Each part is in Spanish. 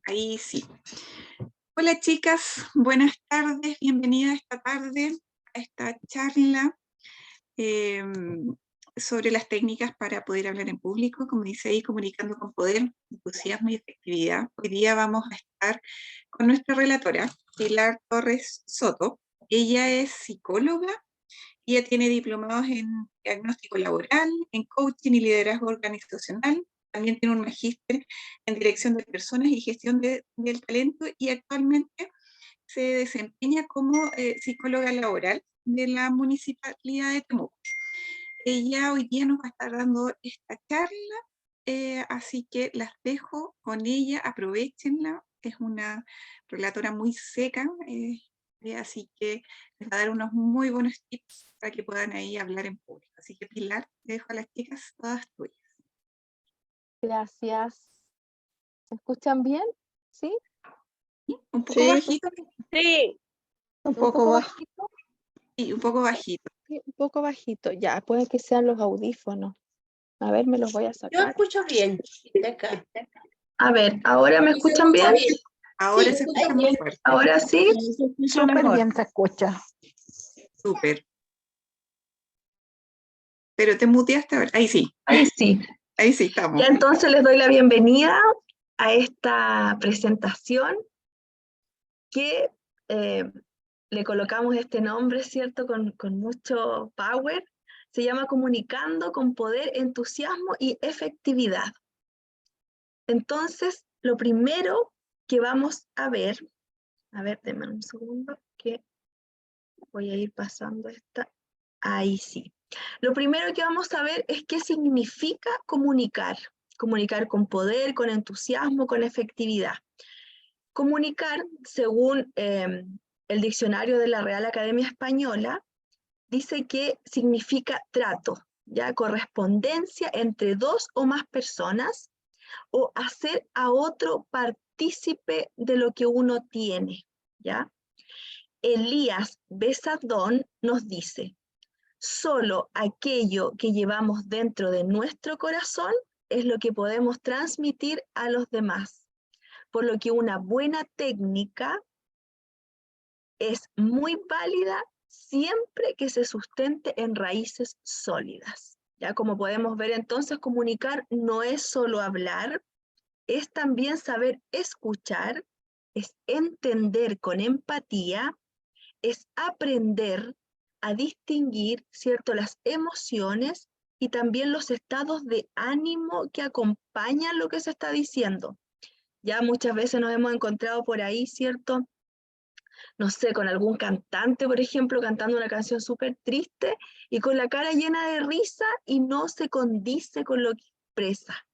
Ahí sí. Hola chicas, buenas tardes, bienvenidas esta tarde a esta charla eh, sobre las técnicas para poder hablar en público, como dice ahí, comunicando con poder, entusiasmo y efectividad. Hoy día vamos a estar con nuestra relatora, Pilar Torres Soto. Ella es psicóloga, ella tiene diplomados en diagnóstico laboral, en coaching y liderazgo organizacional. También tiene un magíster en dirección de personas y gestión del talento y actualmente se desempeña como psicóloga laboral de la Municipalidad de Temuco. Ella hoy día nos va a estar dando esta charla, así que las dejo con ella, aprovechenla. Es una relatora muy seca, así que les va a dar unos muy buenos tips para que puedan ahí hablar en público. Así que Pilar, te dejo a las chicas todas tuyas. Gracias. ¿Me escuchan bien? ¿Sí? Un poco bajito. Sí. Un poco bajito. Sí, un poco bajito. Sí, un poco bajito. Ya, puede que sean los audífonos. A ver, me los voy a Yo sacar. escucho bien de acá. A ver, ¿ahora me escuchan bien? Ahora Sí, se escucha más bien. fuerte. ¿Ahora sí? Se escucha Súper mejor. bien se escucha. Súper. Pero te muteaste ahora. Ahí sí. Ahí sí. Ahí sí estamos. Ya entonces les doy la bienvenida a esta presentación que le colocamos este nombre, ¿cierto? Con mucho power. Se llama Comunicando con Poder, Entusiasmo y Efectividad. Entonces, lo primero que vamos a ver, denme un segundo, que voy a ir pasando esta, ahí sí. Lo primero que vamos a ver es qué significa comunicar. Comunicar con poder, con entusiasmo, con efectividad. Comunicar, según el diccionario de la Real Academia Española, dice que significa trato, ya correspondencia entre dos o más personas, o hacer a otro partícipe de lo que uno tiene, ¿ya? Elías Besadón nos dice, solo aquello que llevamos dentro de nuestro corazón es lo que podemos transmitir a los demás, por lo que una buena técnica es muy válida siempre que se sustente en raíces sólidas. Ya como podemos ver entonces, comunicar no es solo hablar, es también saber escuchar, es entender con empatía, es aprender a distinguir, ¿cierto?, las emociones y también los estados de ánimo que acompañan lo que se está diciendo. Ya muchas veces nos hemos encontrado por ahí, ¿cierto?, no sé, con algún cantante, por ejemplo, cantando una canción súper triste y con la cara llena de risa y no se condice con lo que expresa.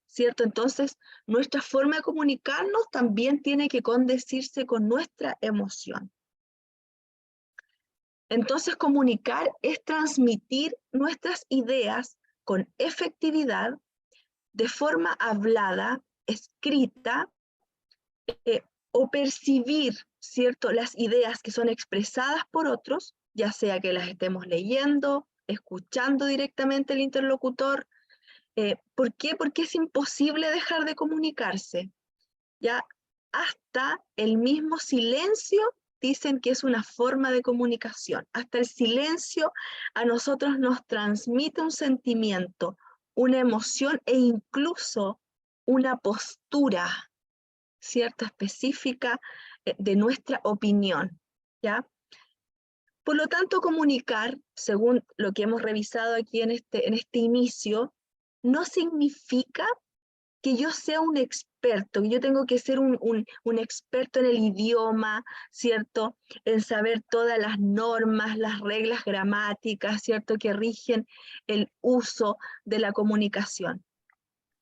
¿Cierto? Entonces, nuestra forma de comunicarnos también tiene que condecirse con nuestra emoción. Entonces, comunicar es transmitir nuestras ideas con efectividad, de forma hablada, escrita, o percibir, ¿cierto?, las ideas que son expresadas por otros, ya sea que las estemos leyendo, escuchando directamente al interlocutor. ¿Por qué? Porque es imposible dejar de comunicarse. Ya hasta el mismo silencio dicen que es una forma de comunicación. Hasta el silencio a nosotros nos transmite un sentimiento, una emoción e incluso una postura, ¿cierto?, específica de nuestra opinión, ¿ya? Por lo tanto, comunicar, según lo que hemos revisado aquí en este inicio, no significa que yo sea un experto, que yo tengo que ser un experto en el idioma, ¿cierto? En saber todas las normas, las reglas gramáticas, ¿cierto?, que rigen el uso de la comunicación.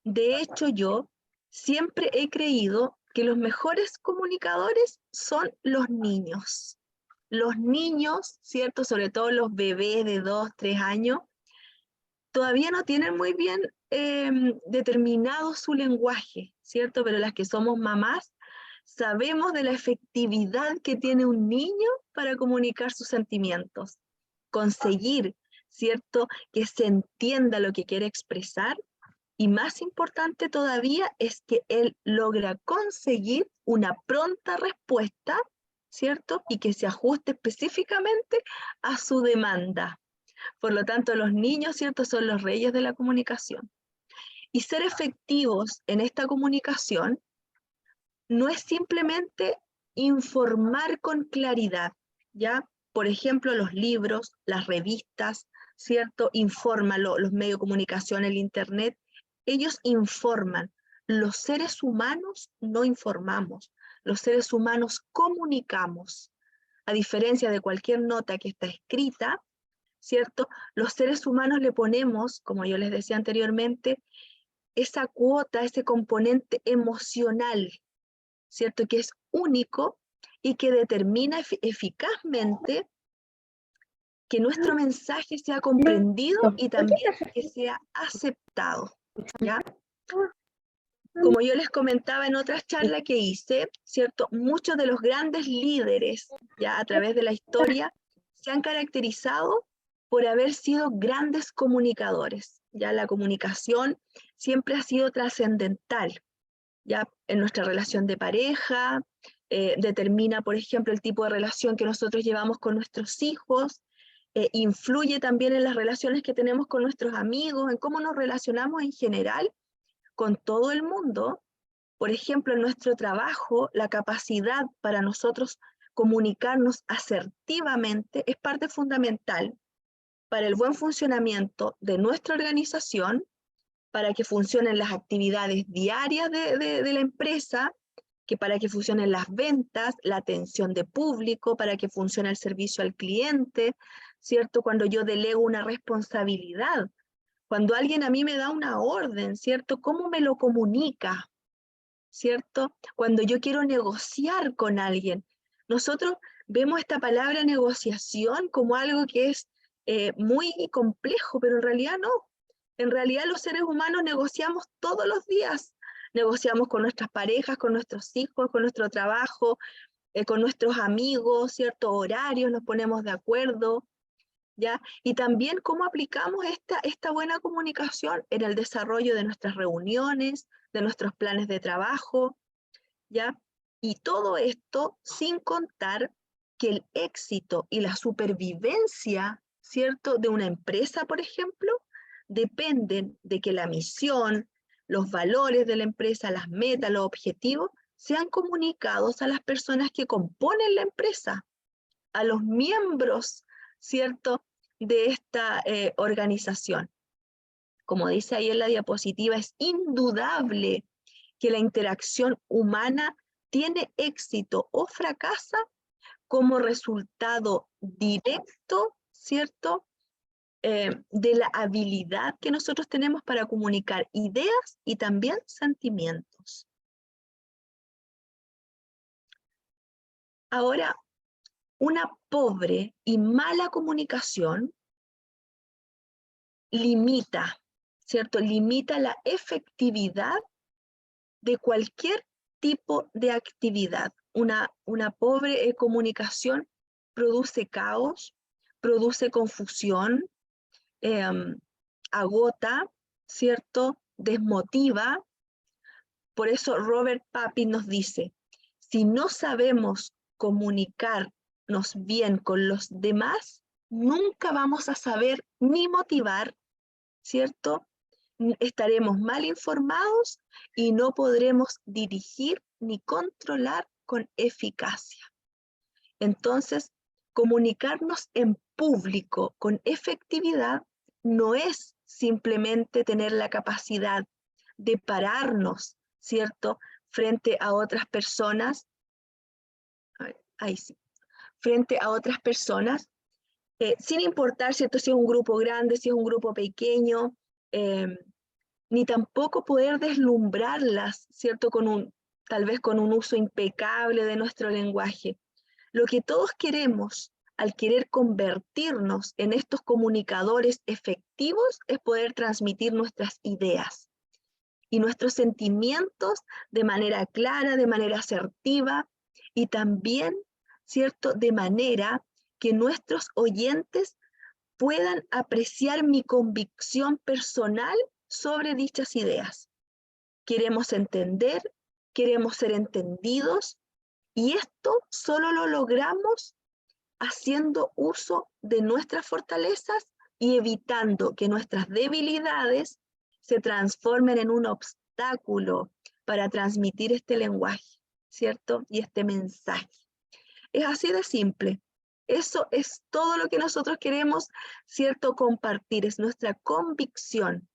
De hecho, yo siempre he creído que los mejores comunicadores son los niños. Los niños, ¿cierto?, sobre todo los bebés de 2, 3 años, todavía no tienen muy bien determinado su lenguaje, ¿cierto? Pero las que somos mamás sabemos de la efectividad que tiene un niño para comunicar sus sentimientos. Conseguir, ¿cierto?, que se entienda lo que quiere expresar, Y más importante todavía es que él logra conseguir una pronta respuesta, ¿cierto? Y que se ajuste específicamente a su demanda. Por lo tanto, los niños, ¿cierto?, son los reyes de la comunicación. Y ser efectivos en esta comunicación no es simplemente informar con claridad, ¿ya? Por ejemplo, los libros, las revistas, ¿cierto? Informan los medios de comunicación, el internet, ellos informan. Los seres humanos no informamos, los seres humanos comunicamos. A diferencia de cualquier nota que está escrita, ¿cierto? Los seres humanos le ponemos, como yo les decía anteriormente, esa cuota, ese componente emocional, ¿cierto? Que es único y que determina eficazmente que nuestro mensaje sea comprendido y también que sea aceptado, ¿ya? Como yo les comentaba en otras charlas que hice, ¿cierto? Muchos de los grandes líderes, ya a través de la historia, se han caracterizado por haber sido grandes comunicadores, ya la comunicación siempre ha sido trascendental, ya en nuestra relación de pareja, determina, por ejemplo, el tipo de relación que nosotros llevamos con nuestros hijos, influye también en las relaciones que tenemos con nuestros amigos, en cómo nos relacionamos en general con todo el mundo. Por ejemplo, en nuestro trabajo, la capacidad para nosotros comunicarnos asertivamente es parte fundamental para el buen funcionamiento de nuestra organización, para que funcionen las actividades diarias de la empresa, que para que funcionen las ventas, la atención de público, para que funcione el servicio al cliente, ¿cierto? Cuando yo delego una responsabilidad, cuando alguien a mí me da una orden, ¿cierto? ¿Cómo me lo comunica? ¿Cierto? Cuando yo quiero negociar con alguien, nosotros vemos esta palabra negociación como algo que es muy complejo, pero en realidad no. En realidad los seres humanos negociamos todos los días. Negociamos con nuestras parejas, con nuestros hijos, con nuestro trabajo, con nuestros amigos, ciertos horarios, nos ponemos de acuerdo, ¿ya? Y también cómo aplicamos esta buena comunicación en el desarrollo de nuestras reuniones, de nuestros planes de trabajo, ¿ya? Y todo esto sin contar que el éxito y la supervivencia, ¿cierto?, de una empresa, por ejemplo, dependen de que la misión, los valores de la empresa, las metas, los objetivos, sean comunicados a las personas que componen la empresa, a los miembros, ¿cierto?, de esta organización. Como dice ahí en la diapositiva, es indudable que la interacción humana tiene éxito o fracasa como resultado directo, ¿cierto?, de la habilidad que nosotros tenemos para comunicar ideas y también sentimientos. Ahora, una pobre y mala comunicación limita, ¿cierto? Limita la efectividad de cualquier tipo de actividad. Una pobre comunicación produce caos, produce confusión, agota, ¿cierto? Desmotiva. Por eso Robert Papin nos dice, si no sabemos comunicarnos bien con los demás, nunca vamos a saber ni motivar, ¿cierto? Estaremos mal informados y no podremos dirigir ni controlar con eficacia. Entonces, comunicarnos en público con efectividad no es simplemente tener la capacidad de pararnos, ¿cierto?, frente a otras personas, ahí sí, frente a otras personas, sin importar, ¿cierto?, si es un grupo grande, si es un grupo pequeño, ni tampoco poder deslumbrarlas, ¿cierto?, tal vez con un uso impecable de nuestro lenguaje. Lo que todos queremos al querer convertirnos en estos comunicadores efectivos es poder transmitir nuestras ideas y nuestros sentimientos de manera clara, de manera asertiva y también, ¿cierto?, de manera que nuestros oyentes puedan apreciar mi convicción personal sobre dichas ideas. Queremos entender, queremos ser entendidos, y esto solo lo logramos haciendo uso de nuestras fortalezas y evitando que nuestras debilidades se transformen en un obstáculo para transmitir este lenguaje, ¿cierto? Y este mensaje. Es así de simple. Eso es todo lo que nosotros queremos, ¿cierto? Compartir, es nuestra convicción,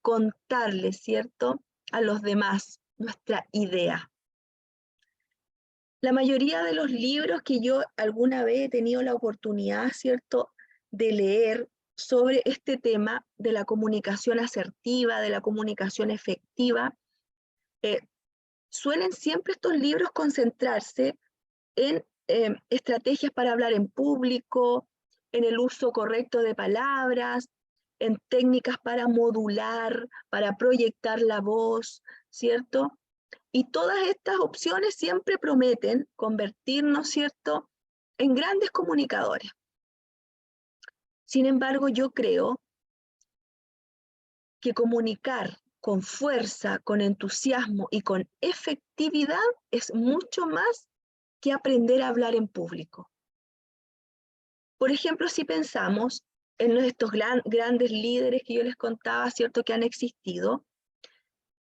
contarles, ¿cierto? A los demás nuestra idea. La mayoría de los libros que yo alguna vez he tenido la oportunidad, ¿cierto?, de leer sobre este tema de la comunicación asertiva, de la comunicación efectiva, suelen siempre estos libros concentrarse en estrategias para hablar en público, en el uso correcto de palabras, en técnicas para modular, para proyectar la voz, ¿cierto? Y todas estas opciones siempre prometen convertirnos, ¿cierto?, en grandes comunicadores. Sin embargo, yo creo que comunicar con fuerza, con entusiasmo y con efectividad es mucho más que aprender a hablar en público. Por ejemplo, si pensamos en estos grandes líderes que yo les contaba, ¿cierto?, que han existido,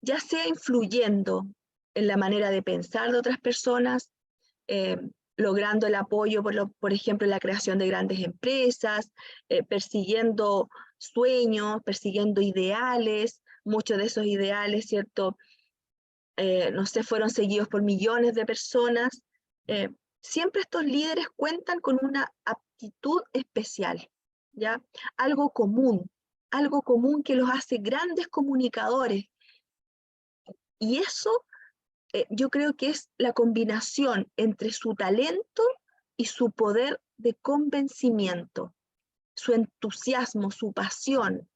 ya sea influyendo en la manera de pensar de otras personas, logrando el apoyo, por ejemplo, en la creación de grandes empresas, persiguiendo sueños, persiguiendo ideales, muchos de esos ideales, ¿cierto?, no sé, fueron seguidos por millones de personas. Siempre estos líderes cuentan con una aptitud especial, ¿ya? Algo común que los hace grandes comunicadores. Y eso yo creo que es la combinación entre su talento y su poder de convencimiento, su entusiasmo, su pasión,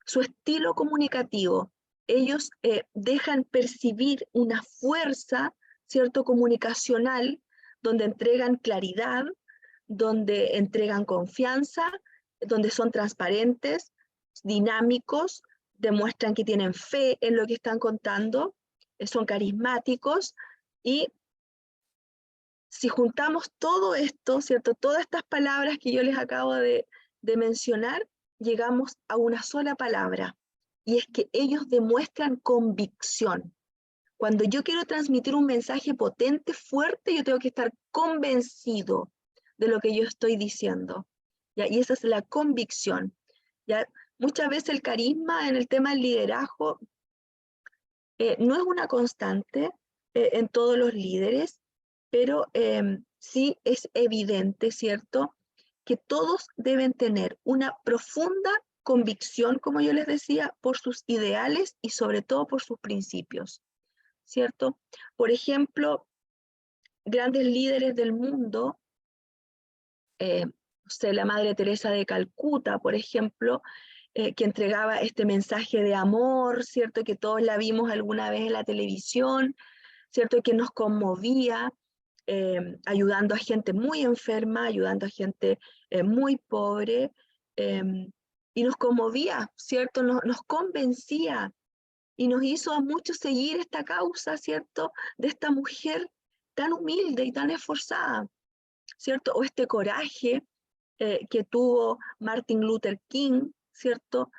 su estilo comunicativo. Ellos dejan percibir una fuerza, ¿cierto?, comunicacional, donde entregan claridad, donde entregan confianza, donde son transparentes, dinámicos, demuestran que tienen fe en lo que están contando, son carismáticos, y si juntamos todo esto, ¿cierto?, todas estas palabras que yo les acabo de mencionar, llegamos a una sola palabra, y es que ellos demuestran convicción. Cuando yo quiero transmitir un mensaje potente, fuerte, yo tengo que estar convencido de lo que yo estoy diciendo, ¿ya? Y esa es la convicción, ¿ya? Muchas veces el carisma en el tema del liderazgo no es una constante en todos los líderes, pero sí es evidente, ¿cierto?, que todos deben tener una profunda convicción, como yo les decía, por sus ideales y sobre todo por sus principios, ¿cierto? Por ejemplo, grandes líderes del mundo, no sé, la Madre Teresa de Calcuta, por ejemplo, que entregaba este mensaje de amor, ¿cierto?, que todos la vimos alguna vez en la televisión, ¿cierto?, que nos conmovía, ayudando a gente muy enferma, ayudando a gente muy pobre, y nos conmovía, ¿cierto?, nos convencía, y nos hizo a muchos seguir esta causa, ¿cierto?, de esta mujer tan humilde y tan esforzada, ¿cierto? O este coraje que tuvo Martin Luther King, ¿cierto?,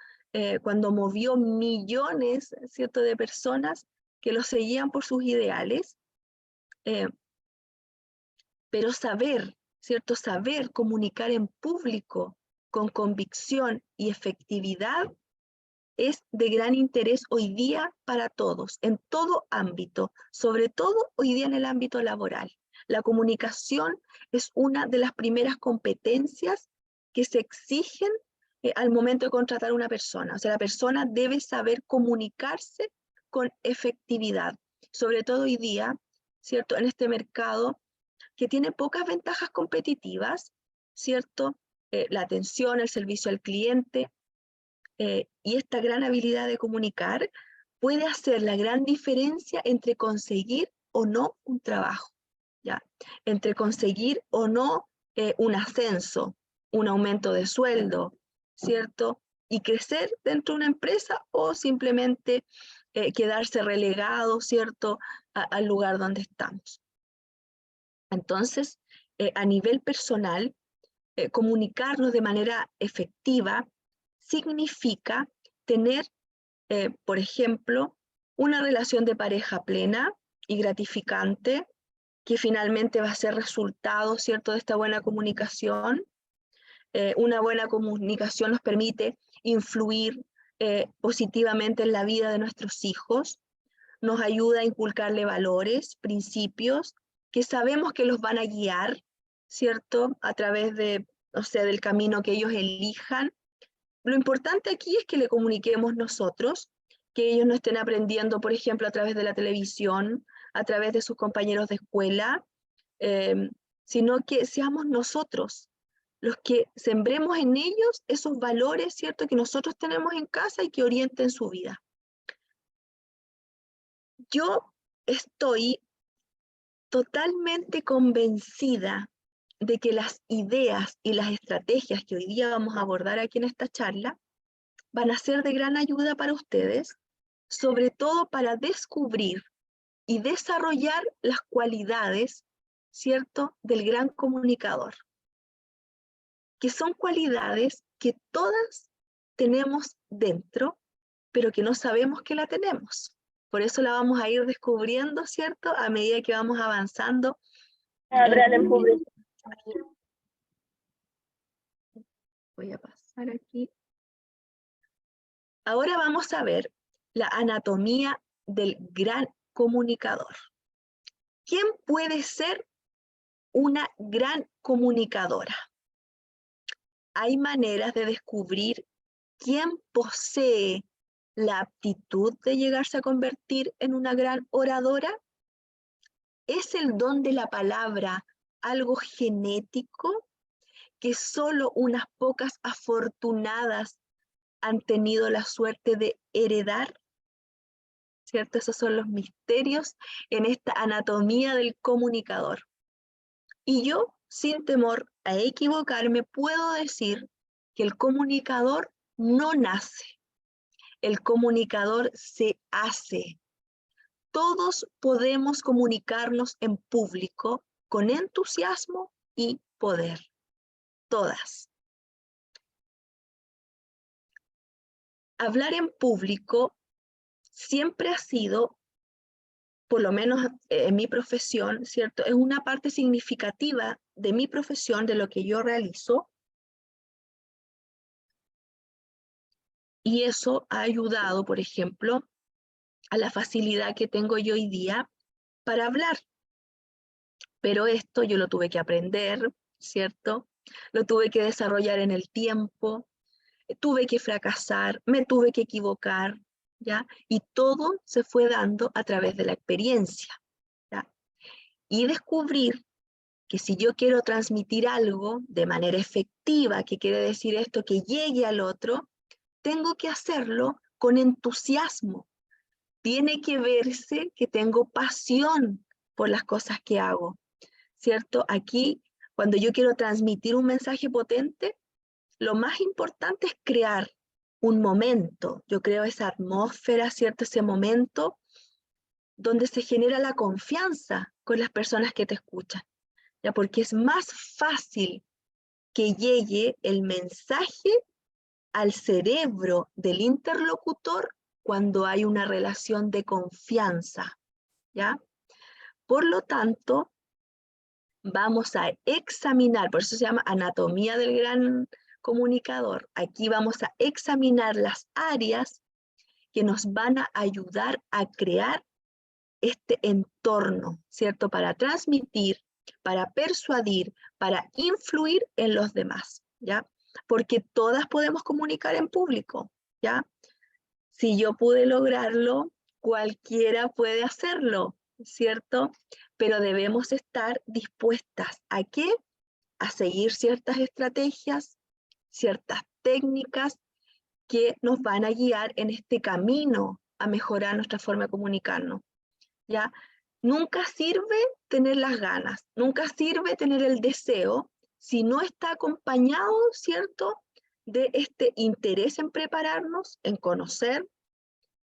cuando movió millones, ¿cierto?, de personas que lo seguían por sus ideales, pero saber, ¿cierto?, saber comunicar en público con convicción y efectividad es de gran interés hoy día para todos, en todo ámbito, sobre todo hoy día en el ámbito laboral. La comunicación es una de las primeras competencias que se exigen al momento de contratar a una persona. O sea, la persona debe saber comunicarse con efectividad, sobre todo hoy día, ¿cierto?, en este mercado que tiene pocas ventajas competitivas, ¿cierto? La atención, el servicio al cliente, y esta gran habilidad de comunicar puede hacer la gran diferencia entre conseguir o no un trabajo, ¿ya? Entre conseguir o no un ascenso, un aumento de sueldo, ¿cierto? y crecer dentro de una empresa o simplemente quedarse relegado, ¿cierto?, al lugar donde estamos. Entonces, a nivel personal, comunicarnos de manera efectiva significa tener, por ejemplo, una relación de pareja plena y gratificante, que finalmente va a ser resultado, ¿cierto?, de esta buena comunicación. Una buena comunicación nos permite influir positivamente en la vida de nuestros hijos, nos ayuda a inculcarle valores, principios, que sabemos que los van a guiar, ¿cierto?, a través de, o sea, del camino que ellos elijan. Lo importante aquí es que le comuniquemos nosotros, que ellos no estén aprendiendo, por ejemplo, a través de la televisión, a través de sus compañeros de escuela, sino que seamos nosotros los que sembremos en ellos esos valores, ¿cierto?, que nosotros tenemos en casa y que orienten su vida. Yo estoy totalmente convencida de que las ideas y las estrategias que hoy día vamos a abordar aquí en esta charla van a ser de gran ayuda para ustedes, sobre todo para descubrir y desarrollar las cualidades, ¿cierto?, del gran comunicador, que son cualidades que todas tenemos dentro, pero que no sabemos que la tenemos. Por eso la vamos a ir descubriendo, ¿cierto?, a medida que vamos avanzando. Voy a pasar aquí. Ahora vamos a ver la anatomía del gran comunicador. ¿Quién puede ser una gran comunicadora? Hay maneras de descubrir quién posee la aptitud de llegarse a convertir en una gran oradora. ¿Es el don de la palabra algo genético que solo unas pocas afortunadas han tenido la suerte de heredar? ¿Cierto? Esos son los misterios en esta anatomía del comunicador. Y yo, sin temor a equivocarme, puedo decir que el comunicador no nace, el comunicador se hace. Todos podemos comunicarnos en público con entusiasmo y poder. Todas. Hablar en público siempre ha sido, por lo menos en mi profesión, ¿cierto?, es una parte significativa de mi profesión, de lo que yo realizo, y eso ha ayudado, por ejemplo, a la facilidad que tengo yo hoy día para hablar. Pero esto yo lo tuve que aprender, ¿cierto? Lo tuve que desarrollar en el tiempo, tuve que fracasar, me tuve que equivocar, ¿ya? Y todo se fue dando a través de la experiencia, ¿ya? Y descubrir que si yo quiero transmitir algo de manera efectiva, que quiere decir esto, que llegue al otro, tengo que hacerlo con entusiasmo. Tiene que verse que tengo pasión por las cosas que hago, ¿cierto? Aquí, cuando yo quiero transmitir un mensaje potente, lo más importante es crear un momento. Yo creo esa atmósfera, ¿cierto? Ese momento donde se genera la confianza con las personas que te escuchan, ¿ya? Porque es más fácil que llegue el mensaje al cerebro del interlocutor cuando hay una relación de confianza, ¿ya? Por lo tanto, vamos a examinar, por eso se llama anatomía del gran comunicador. Aquí vamos a examinar las áreas que nos van a ayudar a crear este entorno, ¿cierto? Para transmitir, para persuadir, para influir en los demás, ¿ya? Porque todas podemos comunicar en público, ¿ya? Si yo pude lograrlo, cualquiera puede hacerlo, ¿cierto? Pero debemos estar dispuestas ¿a qué? A seguir ciertas estrategias, ciertas técnicas que nos van a guiar en este camino a mejorar nuestra forma de comunicarnos, ¿ya? Nunca sirve tener las ganas, nunca sirve tener el deseo si no está acompañado, ¿cierto?, de este interés en prepararnos, en conocer,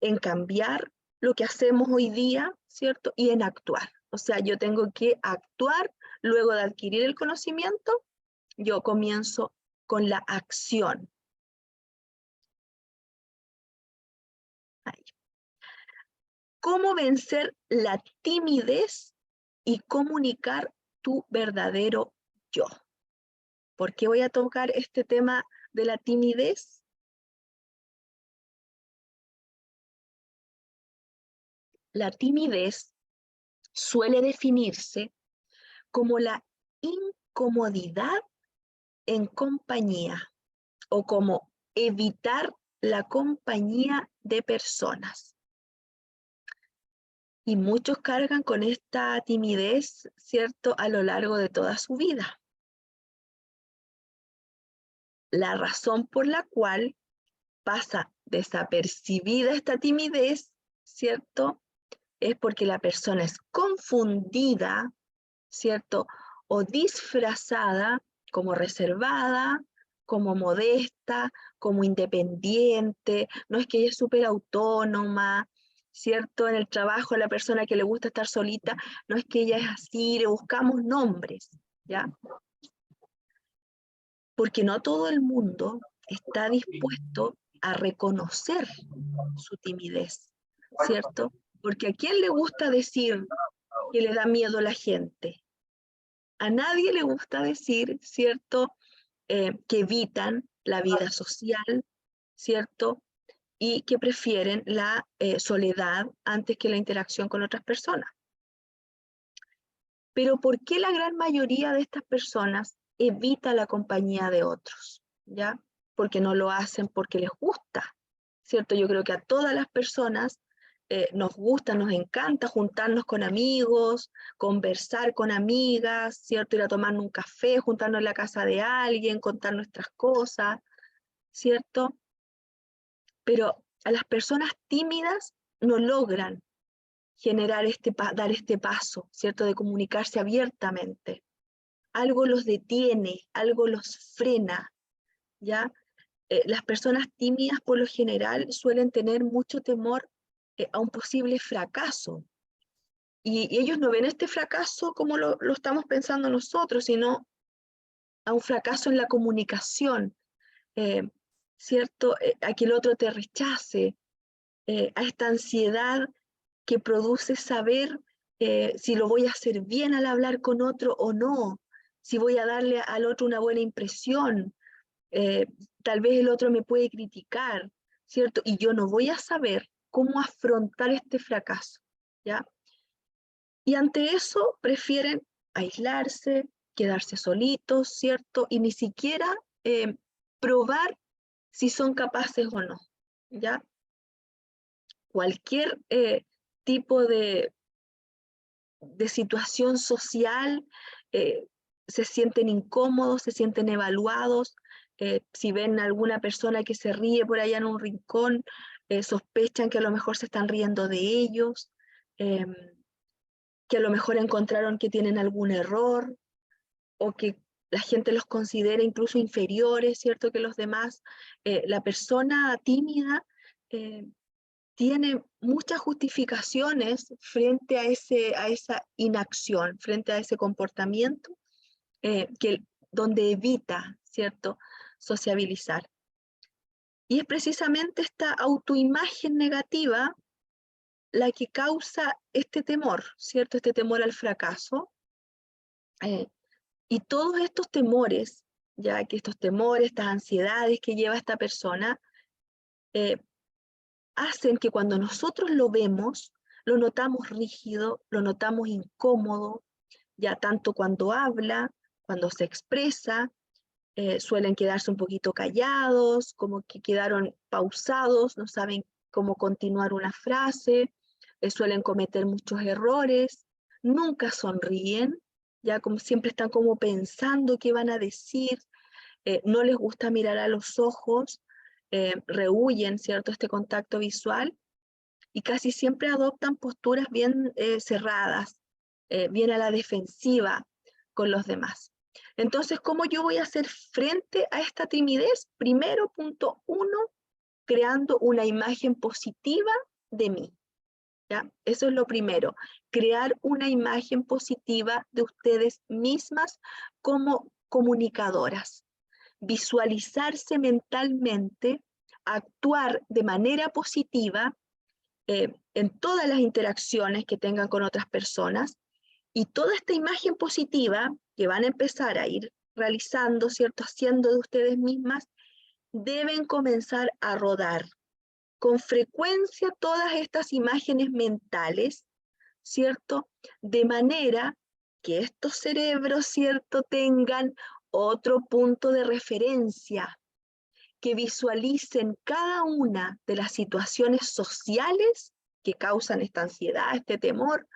en cambiar lo que hacemos hoy día, ¿cierto? Y en actuar. O sea, yo tengo que actuar luego de adquirir el conocimiento, yo comienzo con la acción. Ahí. ¿Cómo vencer la timidez y comunicar tu verdadero yo? ¿Por qué voy a tocar este tema de la timidez? La timidez suele definirse como la incomodidad en compañía o como evitar la compañía de personas. Y muchos cargan con esta timidez, ¿cierto?, a lo largo de toda su vida. La razón por la cual pasa desapercibida esta timidez, ¿cierto?, es porque la persona es confundida, ¿cierto?, o disfrazada como reservada, como modesta, como independiente. No es que ella es súper autónoma, ¿cierto? En el trabajo, la persona que le gusta estar solita, no es que ella es así, le buscamos nombres, ¿ya? Porque no todo el mundo está dispuesto a reconocer su timidez, ¿cierto? Porque ¿a quién le gusta decir que le da miedo a la gente? A nadie le gusta decir, ¿cierto?, que evitan la vida social, ¿cierto?, y que prefieren la soledad antes que la interacción con otras personas. Pero ¿por qué la gran mayoría de estas personas evita la compañía de otros? ¿Ya? Porque no lo hacen porque les gusta, ¿cierto? Yo creo que a todas las personas nos gusta, nos encanta juntarnos con amigos, conversar con amigas, ¿cierto? Ir a tomarnos un café, juntarnos en la casa de alguien, contar nuestras cosas, ¿cierto? Pero a las personas tímidas no logran generar dar este paso, ¿cierto? De comunicarse abiertamente. Algo los detiene, algo los frena, ¿ya? Las personas tímidas por lo general suelen tener mucho temor a un posible fracaso. Y ellos no ven este fracaso como lo estamos pensando nosotros, sino a un fracaso en la comunicación, ¿cierto? A que el otro te rechace, a esta ansiedad que produce saber si lo voy a hacer bien al hablar con otro o no, si voy a darle al otro una buena impresión, tal vez el otro me puede criticar, ¿cierto? Y yo no voy a saber cómo afrontar este fracaso, ¿ya? Y ante eso prefieren aislarse, quedarse solitos, ¿cierto? Y ni siquiera probar si son capaces o no, ¿ya? Cualquier tipo de situación social, se sienten incómodos, se sienten evaluados, si ven a alguna persona que se ríe por allá en un rincón, sospechan que a lo mejor se están riendo de ellos, que a lo mejor encontraron que tienen algún error, o que la gente los considera incluso inferiores, ¿cierto?, que los demás. La persona tímida tiene muchas justificaciones frente a esa inacción, frente a ese comportamiento donde evita, ¿cierto?, sociabilizar. Y es precisamente esta autoimagen negativa la que causa este temor, ¿cierto?, este temor al fracaso. Y todos estos temores, ya que estos temores, estas ansiedades que lleva esta persona, hacen que cuando nosotros lo vemos, lo notamos rígido, lo notamos incómodo, ya tanto cuando habla, cuando se expresa, suelen quedarse un poquito callados, como que quedaron pausados, no saben cómo continuar una frase, suelen cometer muchos errores, nunca sonríen, ya como siempre están como pensando qué van a decir, no les gusta mirar a los ojos, rehuyen, ¿cierto?, este contacto visual y casi siempre adoptan posturas bien cerradas, bien a la defensiva con los demás. Entonces, ¿cómo yo voy a hacer frente a esta timidez? Primero, punto 1, creando una imagen positiva de mí. ¿Ya? Eso es lo primero, crear una imagen positiva de ustedes mismas como comunicadoras, visualizarse mentalmente, actuar de manera positiva en todas las interacciones que tengan con otras personas, y toda esta imagen positiva que van a empezar a ir realizando, ¿cierto? Haciendo de ustedes mismas, deben comenzar a rodar con frecuencia todas estas imágenes mentales, ¿cierto? De manera que estos cerebros, ¿cierto?, tengan otro punto de referencia, que visualicen cada una de las situaciones sociales que causan esta ansiedad, este temor,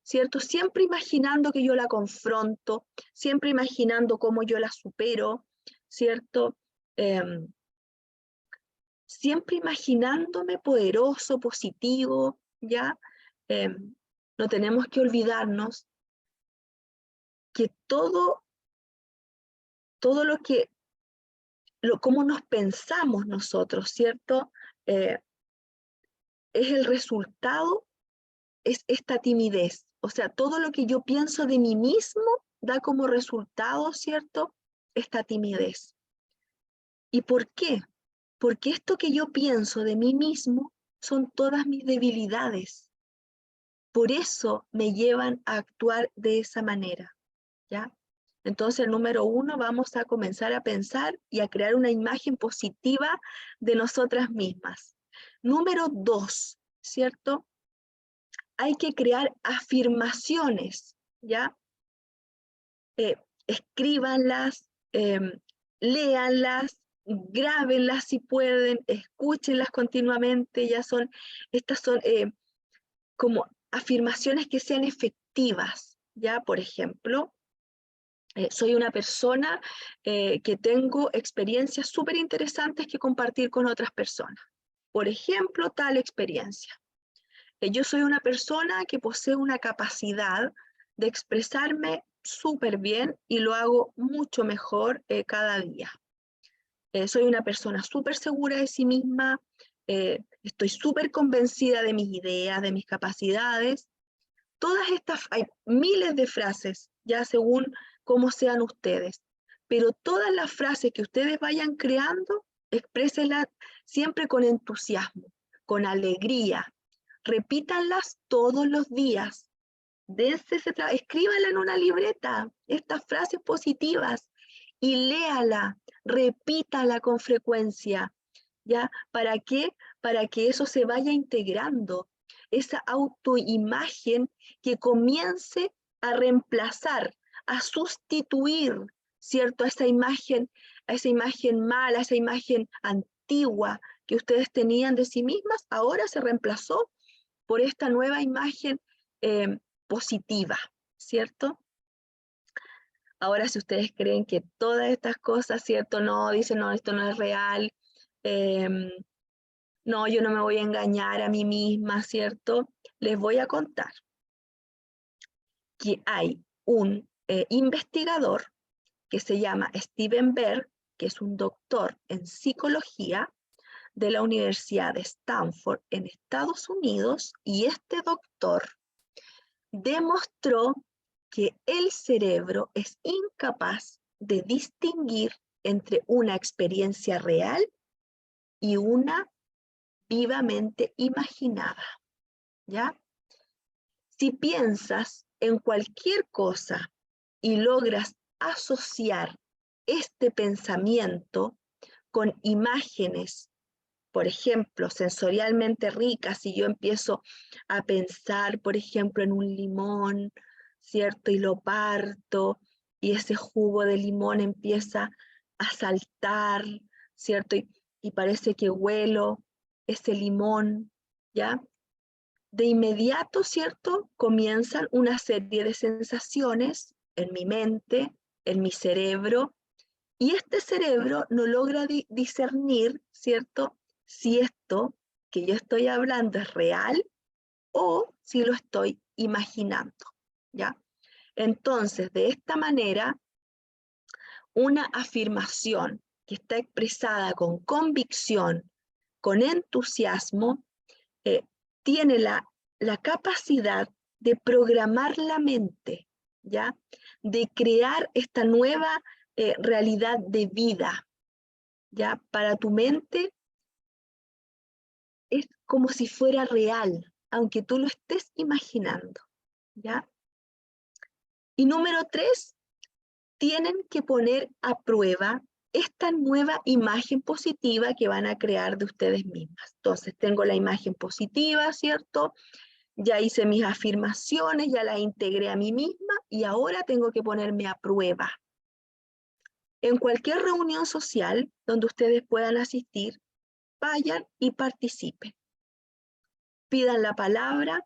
¿cierto? Siempre imaginando que yo la confronto, siempre imaginando cómo yo la supero, ¿cierto? Siempre imaginándome poderoso, positivo, ¿ya? No tenemos que olvidarnos que todo lo que, cómo nos pensamos nosotros, ¿cierto? Es el resultado, es esta timidez. O sea, todo lo que yo pienso de mí mismo da como resultado, ¿cierto?, esta timidez. ¿Y por qué? Porque esto que yo pienso de mí mismo son todas mis debilidades. Por eso me llevan a actuar de esa manera, ¿ya? Entonces, número 1, vamos a comenzar a pensar y a crear una imagen positiva de nosotras mismas. Número 2, ¿cierto? Hay que crear afirmaciones, ¿ya? Escríbanlas, léanlas, grábenlas si pueden, escúchenlas continuamente. Estas son como afirmaciones que sean efectivas, ¿ya? Por ejemplo, soy una persona que tengo experiencias súper interesantes que compartir con otras personas. Por ejemplo, tal experiencia. Yo soy una persona que posee una capacidad de expresarme súper bien y lo hago mucho mejor cada día. Soy una persona súper segura de sí misma, estoy súper convencida de mis ideas, de mis capacidades. Todas estas, hay miles de frases, ya según cómo sean ustedes, pero todas las frases que ustedes vayan creando, exprésenlas siempre con entusiasmo, con alegría, repítanlas todos los días. Escríbala en una libreta, estas frases positivas, y léala, repítala con frecuencia, ¿ya? ¿Para qué? Para que eso se vaya integrando, esa autoimagen que comience a reemplazar, a sustituir, ¿cierto? A esa imagen mala, a esa imagen antigua que ustedes tenían de sí mismas, ahora se reemplazó por esta nueva imagen positiva, ¿cierto? Ahora, si ustedes creen que todas estas cosas, ¿cierto? No, dicen, no, esto no es real, no, yo no me voy a engañar a mí misma, ¿cierto? Les voy a contar que hay un investigador que se llama Steven Berg, que es un doctor en psicología de la Universidad de Stanford en Estados Unidos, y este doctor demostró que el cerebro es incapaz de distinguir entre una experiencia real y una vivamente imaginada, ¿ya? Si piensas en cualquier cosa y logras asociar este pensamiento con imágenes, por ejemplo, sensorialmente ricas, si yo empiezo a pensar, por ejemplo, en un limón, ¿cierto? Y lo parto, y ese jugo de limón empieza a saltar, ¿cierto? Y parece que huelo ese limón, ¿ya? De inmediato, ¿cierto? Comienzan una serie de sensaciones en mi mente, en mi cerebro, y este cerebro no logra discernir, ¿cierto?, si esto que yo estoy hablando es real o si lo estoy imaginando, ¿ya? Entonces, de esta manera, una afirmación que está expresada con convicción, con entusiasmo, tiene la capacidad de programar la mente, ¿ya? De crear esta nueva realidad de vida, ¿ya? Para tu mente es como si fuera real, aunque tú lo estés imaginando, ¿ya? Y número 3, tienen que poner a prueba esta nueva imagen positiva que van a crear de ustedes mismas. Entonces, tengo la imagen positiva, ¿cierto? Ya hice mis afirmaciones, ya las integré a mí misma y ahora tengo que ponerme a prueba. En cualquier reunión social donde ustedes puedan asistir, vayan y participen. Pidan la palabra,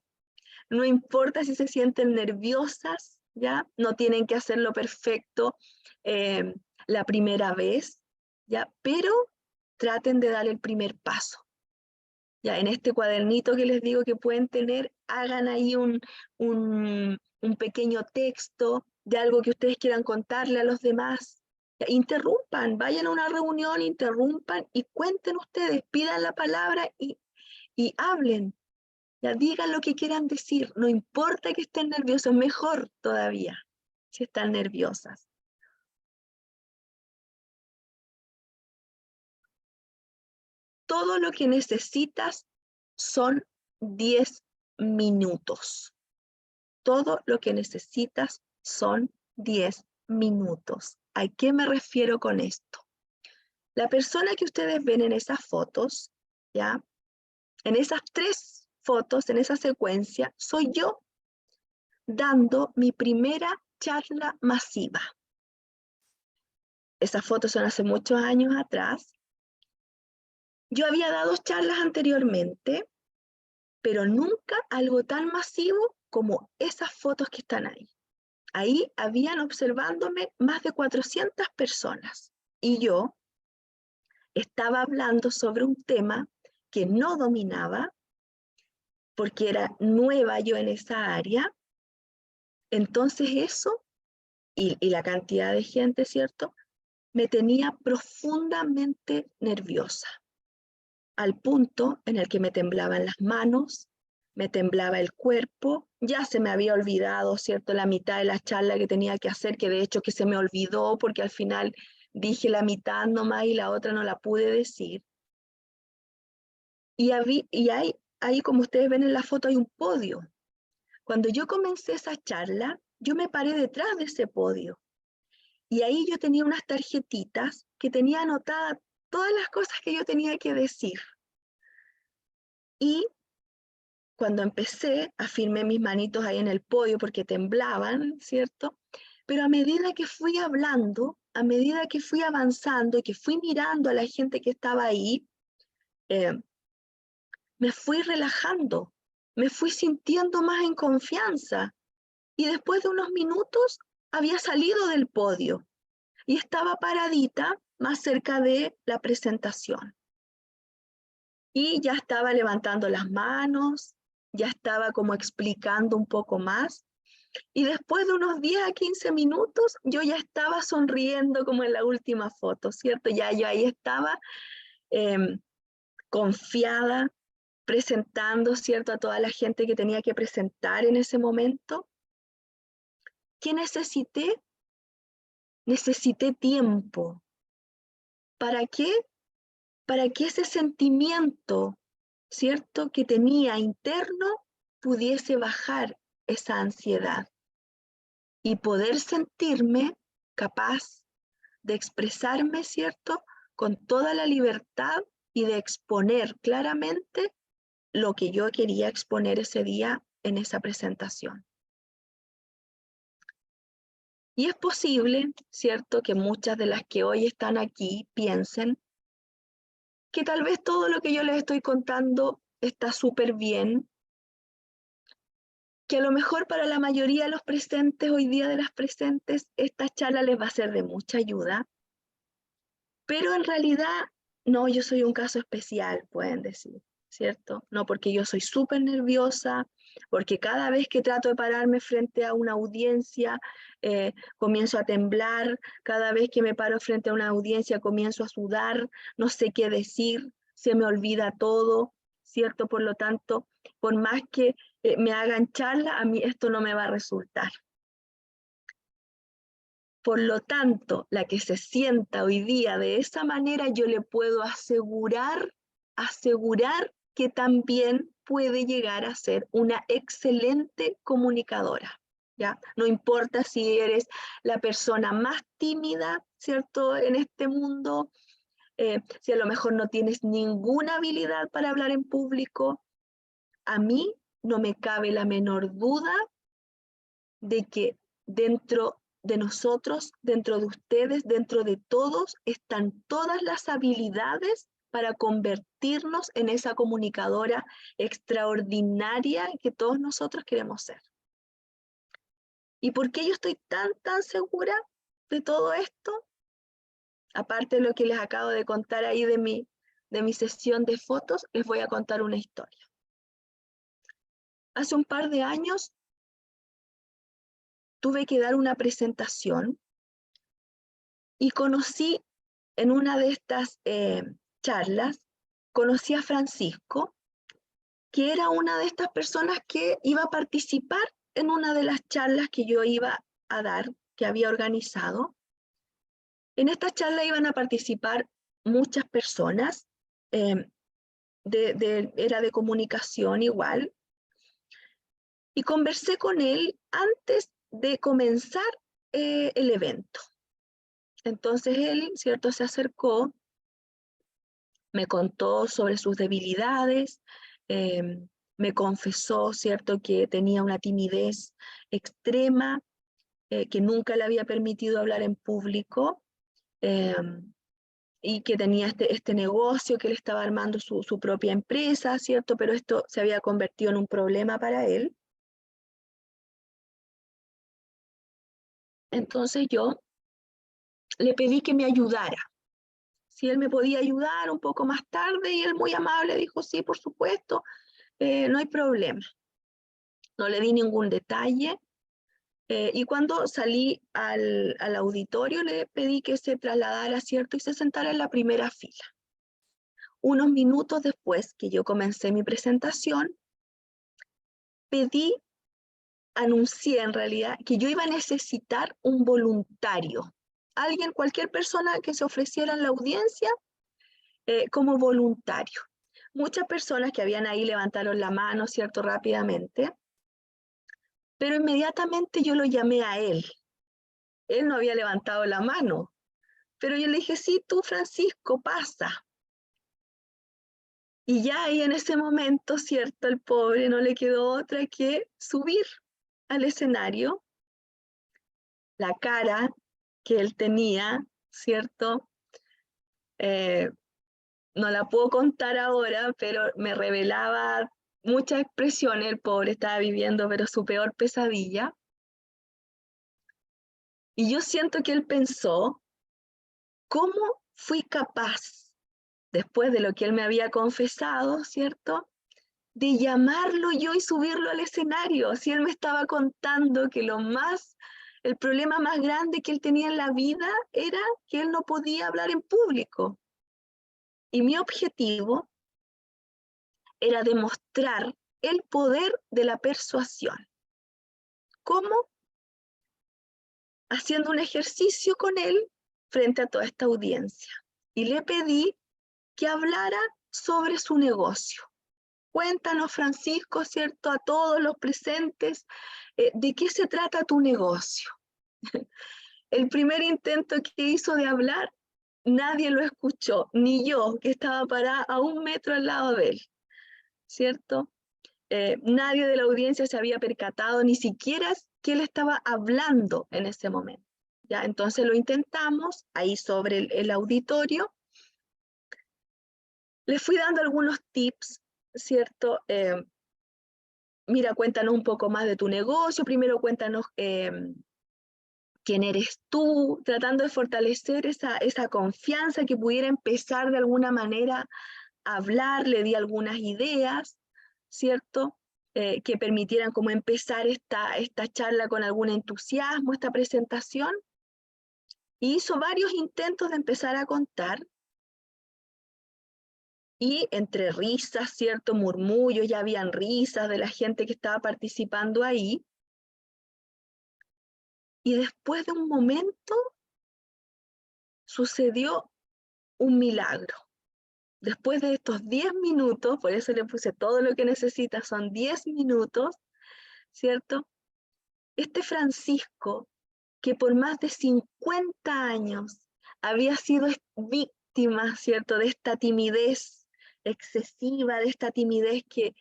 no importa si se sienten nerviosas, ¿ya? No tienen que hacerlo perfecto la primera vez, ¿ya? Pero traten de dar el primer paso. Ya, en este cuadernito que les digo que pueden tener, hagan ahí un pequeño texto de algo que ustedes quieran contarle a los demás. Ya, interrumpan, vayan a una reunión, interrumpan y cuenten ustedes, pidan la palabra y hablen. Ya, digan lo que quieran decir, no importa que estén nerviosos, mejor todavía si están nerviosas. Todo lo que necesitas son 10 minutos. Todo lo que necesitas son 10 minutos. ¿A qué me refiero con esto? La persona que ustedes ven en esas fotos, ¿ya? En esas 3 fotos, en esa secuencia, soy yo dando mi primera charla masiva. Esas fotos son hace muchos años atrás. Yo había dado charlas anteriormente, pero nunca algo tan masivo como esas fotos que están ahí. Ahí habían observándome más de 400 personas y yo estaba hablando sobre un tema que no dominaba porque era nueva yo en esa área. Entonces eso y la cantidad de gente, ¿cierto?, me tenía profundamente nerviosa, al punto en el que me temblaban las manos, me temblaba el cuerpo, ya se me había olvidado, ¿cierto?, la mitad de la charla que tenía que hacer, que de hecho que se me olvidó porque al final dije la mitad nomás y la otra no la pude decir. Y ahí, como ustedes ven en la foto, hay un podio. Cuando yo comencé esa charla, yo me paré detrás de ese podio. Y ahí yo tenía unas tarjetitas que tenía anotadas todas las cosas que yo tenía que decir. Y cuando empecé, afirmé mis manitos ahí en el podio porque temblaban, ¿cierto? Pero a medida que fui hablando, a medida que fui avanzando y que fui mirando a la gente que estaba ahí, me fui relajando, me fui sintiendo más en confianza. Y después de unos minutos había salido del podio y estaba paradita más cerca de la presentación. Y ya estaba levantando las manos, ya estaba como explicando un poco más. Y después de unos 10 a 15 minutos, yo ya estaba sonriendo como en la última foto, ¿cierto? Ya yo ahí estaba confiada, presentando, ¿cierto?, a toda la gente que tenía que presentar en ese momento. ¿Qué necesité? Necesité tiempo. ¿Para qué? Para que ese sentimiento, ¿cierto?, que tenía interno pudiese bajar esa ansiedad y poder sentirme capaz de expresarme, ¿cierto?, con toda la libertad y de exponer claramente lo que yo quería exponer ese día en esa presentación. Y es posible, ¿cierto?, que muchas de las que hoy están aquí piensen que tal vez todo lo que yo les estoy contando está súper bien, que a lo mejor para la mayoría de los presentes, hoy día de las presentes, esta charla les va a ser de mucha ayuda, pero en realidad, no, yo soy un caso especial, pueden decir. ¿cierto? No porque yo soy súper nerviosa, porque cada vez que trato de pararme frente a una audiencia, comienzo a temblar, cada vez que me paro frente a una audiencia comienzo a sudar, no sé qué decir, se me olvida todo, ¿cierto? Por lo tanto, por más que me hagan charla, a mí esto no me va a resultar. Por lo tanto, la que se sienta hoy día de esa manera, yo le puedo asegurar que también puede llegar a ser una excelente comunicadora, ¿ya? No importa si eres la persona más tímida, ¿cierto?, en este mundo, si a lo mejor no tienes ninguna habilidad para hablar en público, a mí no me cabe la menor duda de que dentro de nosotros, dentro de ustedes, dentro de todos, están todas las habilidades para convertirnos en esa comunicadora extraordinaria que todos nosotros queremos ser. ¿Y por qué yo estoy tan segura de todo esto? Aparte de lo que les acabo de contar ahí de mi sesión de fotos, les voy a contar una historia. Hace un par de años tuve que dar una presentación y conocí en una de estas charlas, conocí a Francisco, que era una de estas personas que iba a participar en una de las charlas que yo iba a dar, que había organizado. En esta charla iban a participar muchas personas, era de comunicación igual, y conversé con él antes de comenzar el evento. Entonces él, ¿cierto?, se acercó, me contó sobre sus debilidades, me confesó, ¿cierto?, que tenía una timidez extrema, que nunca le había permitido hablar en público, y que tenía este negocio, que él estaba armando su propia empresa, ¿cierto?, pero esto se había convertido en un problema para él. Entonces yo le pedí que me ayudara. Si él me podía ayudar un poco más tarde, y él muy amable dijo, sí, por supuesto, no hay problema. No le di ningún detalle, y cuando salí al auditorio le pedí que se trasladara, ¿cierto?, y se sentara en la primera fila. Unos minutos después que yo comencé mi presentación, anuncié en realidad que yo iba a necesitar un voluntario, cualquier persona que se ofreciera en la audiencia como voluntario. Muchas personas que habían ahí levantaron la mano, ¿cierto?, rápidamente, pero inmediatamente yo lo llamé a él. Él no había levantado la mano, pero yo le dije, sí, tú, Francisco, pasa. Y ya ahí en ese momento, ¿cierto?, el pobre no le quedó otra que subir al escenario. La cara que él tenía, ¿cierto?, no la puedo contar ahora, pero me revelaba muchas expresiones. El pobre estaba viviendo, pero su peor pesadilla. Y yo siento que él pensó, ¿cómo fui capaz, después de lo que él me había confesado, ¿cierto?, de llamarlo yo y subirlo al escenario? Si él me estaba contando que el problema más grande que él tenía en la vida era que él no podía hablar en público. Y mi objetivo era demostrar el poder de la persuasión. ¿Cómo? Haciendo un ejercicio con él frente a toda esta audiencia. Y le pedí que hablara sobre su negocio. Cuéntanos, Francisco, ¿cierto?, a todos los presentes, ¿de qué se trata tu negocio? El primer intento que hizo de hablar, nadie lo escuchó, ni yo, que estaba parada a 1 metro al lado de él, ¿cierto? Nadie de la audiencia se había percatado ni siquiera que él estaba hablando en ese momento, ¿ya? Entonces lo intentamos ahí sobre el auditorio. Le fui dando algunos tips, ¿cierto? Mira, cuéntanos un poco más de tu negocio, primero cuéntanos quién eres tú, tratando de fortalecer esa confianza que pudiera empezar de alguna manera hablar, le di algunas ideas, ¿cierto? Que permitieran como empezar esta charla con algún entusiasmo, esta presentación. Y hizo varios intentos de empezar a contar. Y entre risas, ¿cierto? Murmullos, ya habían risas de la gente que estaba participando ahí. Y después de un momento sucedió un milagro. Después de estos 10 minutos, por eso le puse todo lo que necesita, son 10 minutos, ¿cierto? Este Francisco, que por más de 50 años había sido víctima, ¿cierto? De esta timidez excesiva, de esta timidez que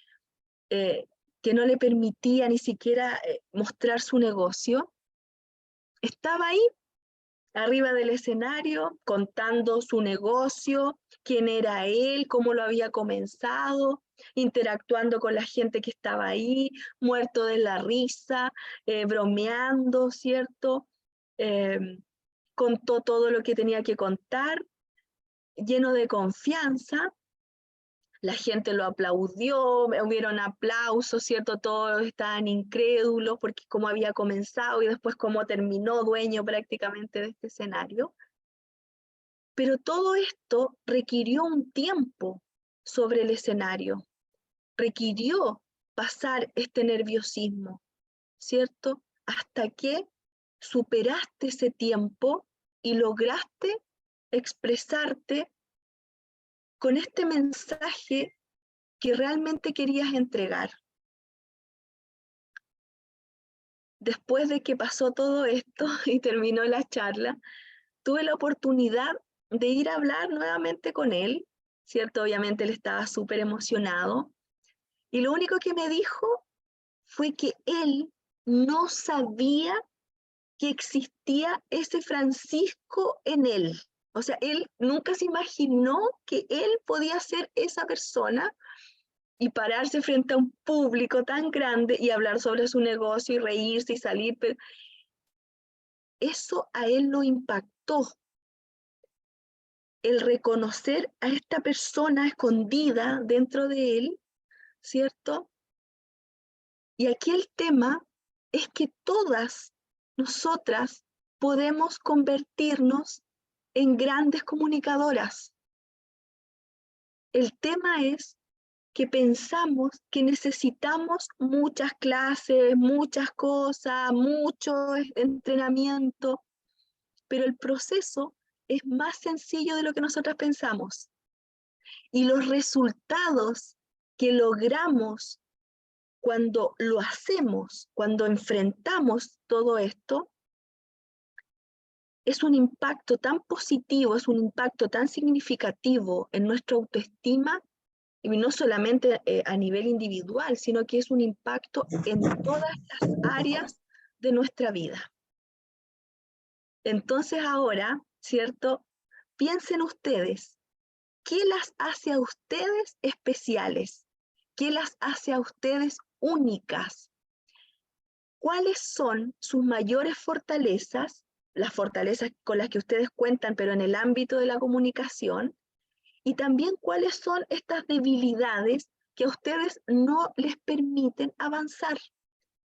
no le permitía ni siquiera mostrar su negocio, estaba ahí, arriba del escenario, contando su negocio, quién era él, cómo lo había comenzado, interactuando con la gente que estaba ahí, muerto de la risa, bromeando, ¿cierto? Contó todo lo que tenía que contar, lleno de confianza. La gente lo aplaudió, hubieron aplausos, ¿cierto? Todos estaban incrédulos porque cómo había comenzado y después cómo terminó dueño prácticamente de este escenario. Pero todo esto requirió un tiempo sobre el escenario, requirió pasar este nerviosismo, ¿cierto? Hasta que superaste ese tiempo y lograste expresarte con este mensaje que realmente querías entregar. Después de que pasó todo esto y terminó la charla, tuve la oportunidad de ir a hablar nuevamente con él, ¿cierto? Obviamente él estaba súper emocionado, y lo único que me dijo fue que él no sabía que existía ese Francisco en él. O sea, él nunca se imaginó que él podía ser esa persona y pararse frente a un público tan grande y hablar sobre su negocio y reírse y salir, pero eso a él lo impactó. El reconocer a esta persona escondida dentro de él, ¿cierto? Y aquí el tema es que todas nosotras podemos convertirnos en grandes comunicadoras. El tema es que pensamos que necesitamos muchas clases, muchas cosas, mucho entrenamiento, pero el proceso es más sencillo de lo que nosotras pensamos. Y los resultados que logramos cuando lo hacemos, cuando enfrentamos todo esto, es un impacto tan positivo, es un impacto tan significativo en nuestra autoestima, y no solamente a nivel individual, sino que es un impacto en todas las áreas de nuestra vida. Entonces ahora, ¿cierto? Piensen ustedes, ¿qué las hace a ustedes especiales? ¿Qué las hace a ustedes únicas? ¿Cuáles son sus mayores fortalezas, las fortalezas con las que ustedes cuentan, pero en el ámbito de la comunicación? Y también cuáles son estas debilidades que a ustedes no les permiten avanzar,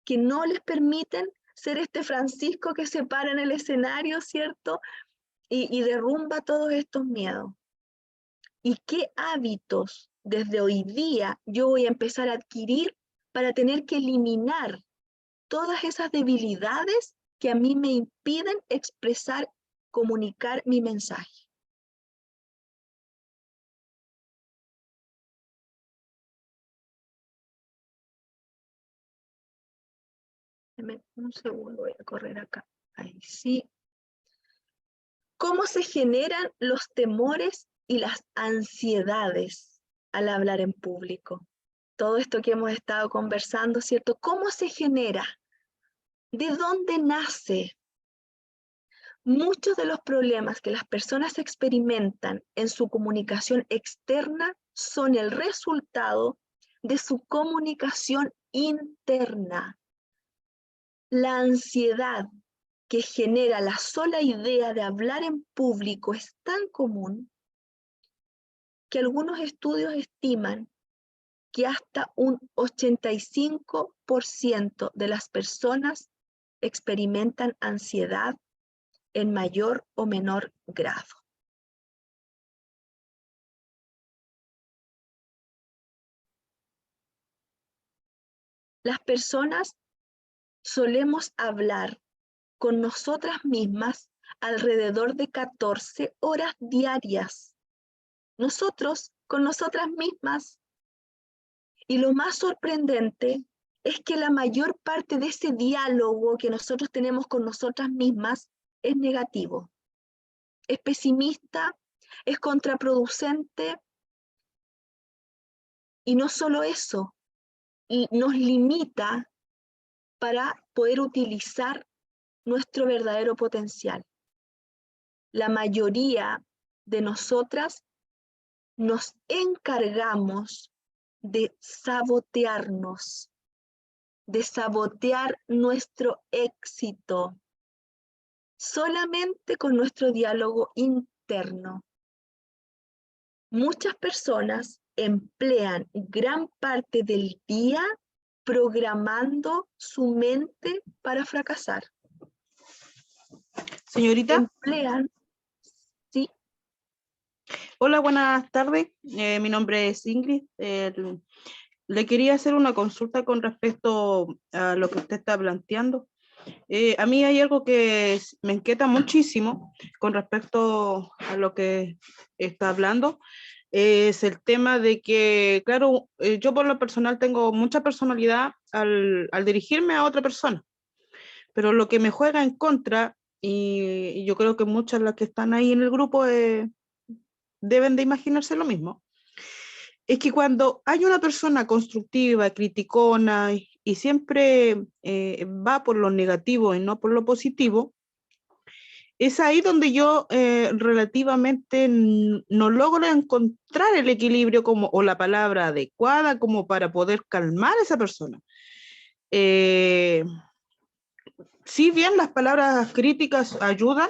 que no les permiten ser este Francisco que se para en el escenario, ¿cierto? Y derrumba todos estos miedos. ¿Y qué hábitos desde hoy día yo voy a empezar a adquirir para tener que eliminar todas esas debilidades que a mí me impiden expresar, comunicar mi mensaje? Un segundo, voy a correr acá. Ahí sí. ¿Cómo se generan los temores y las ansiedades al hablar en público? Todo esto que hemos estado conversando, ¿cierto? ¿Cómo se genera? ¿De dónde nace? Muchos de los problemas que las personas experimentan en su comunicación externa son el resultado de su comunicación interna. La ansiedad que genera la sola idea de hablar en público es tan común que algunos estudios estiman que hasta un 85% de las personas experimentan ansiedad en mayor o menor grado. Las personas solemos hablar con nosotras mismas alrededor de 14 horas diarias. Nosotros con nosotras mismas. Y lo más sorprendente es que la mayor parte de ese diálogo que nosotros tenemos con nosotras mismas es negativo, es pesimista, es contraproducente, y no solo eso, y nos limita para poder utilizar nuestro verdadero potencial. La mayoría de nosotras nos encargamos de sabotearnos, de sabotear nuestro éxito, solamente con nuestro diálogo interno. Muchas personas emplean gran parte del día programando su mente para fracasar. Señorita, Emplean, sí, hola, buenas tardes. Mi nombre es Ingrid. Le quería hacer una consulta con respecto a lo que usted está planteando. A mí hay algo que me inquieta muchísimo con respecto a lo que está hablando. Es el tema de que, claro, yo por lo personal tengo mucha personalidad al dirigirme a otra persona, pero lo que me juega en contra, y yo creo que muchas de las que están ahí en el grupo deben de imaginarse lo mismo, es que cuando hay una persona constructiva, criticona y siempre va por lo negativo y no por lo positivo, es ahí donde yo relativamente no logro encontrar el equilibrio como, o la palabra adecuada como para poder calmar a esa persona. Si bien las palabras críticas ayudan,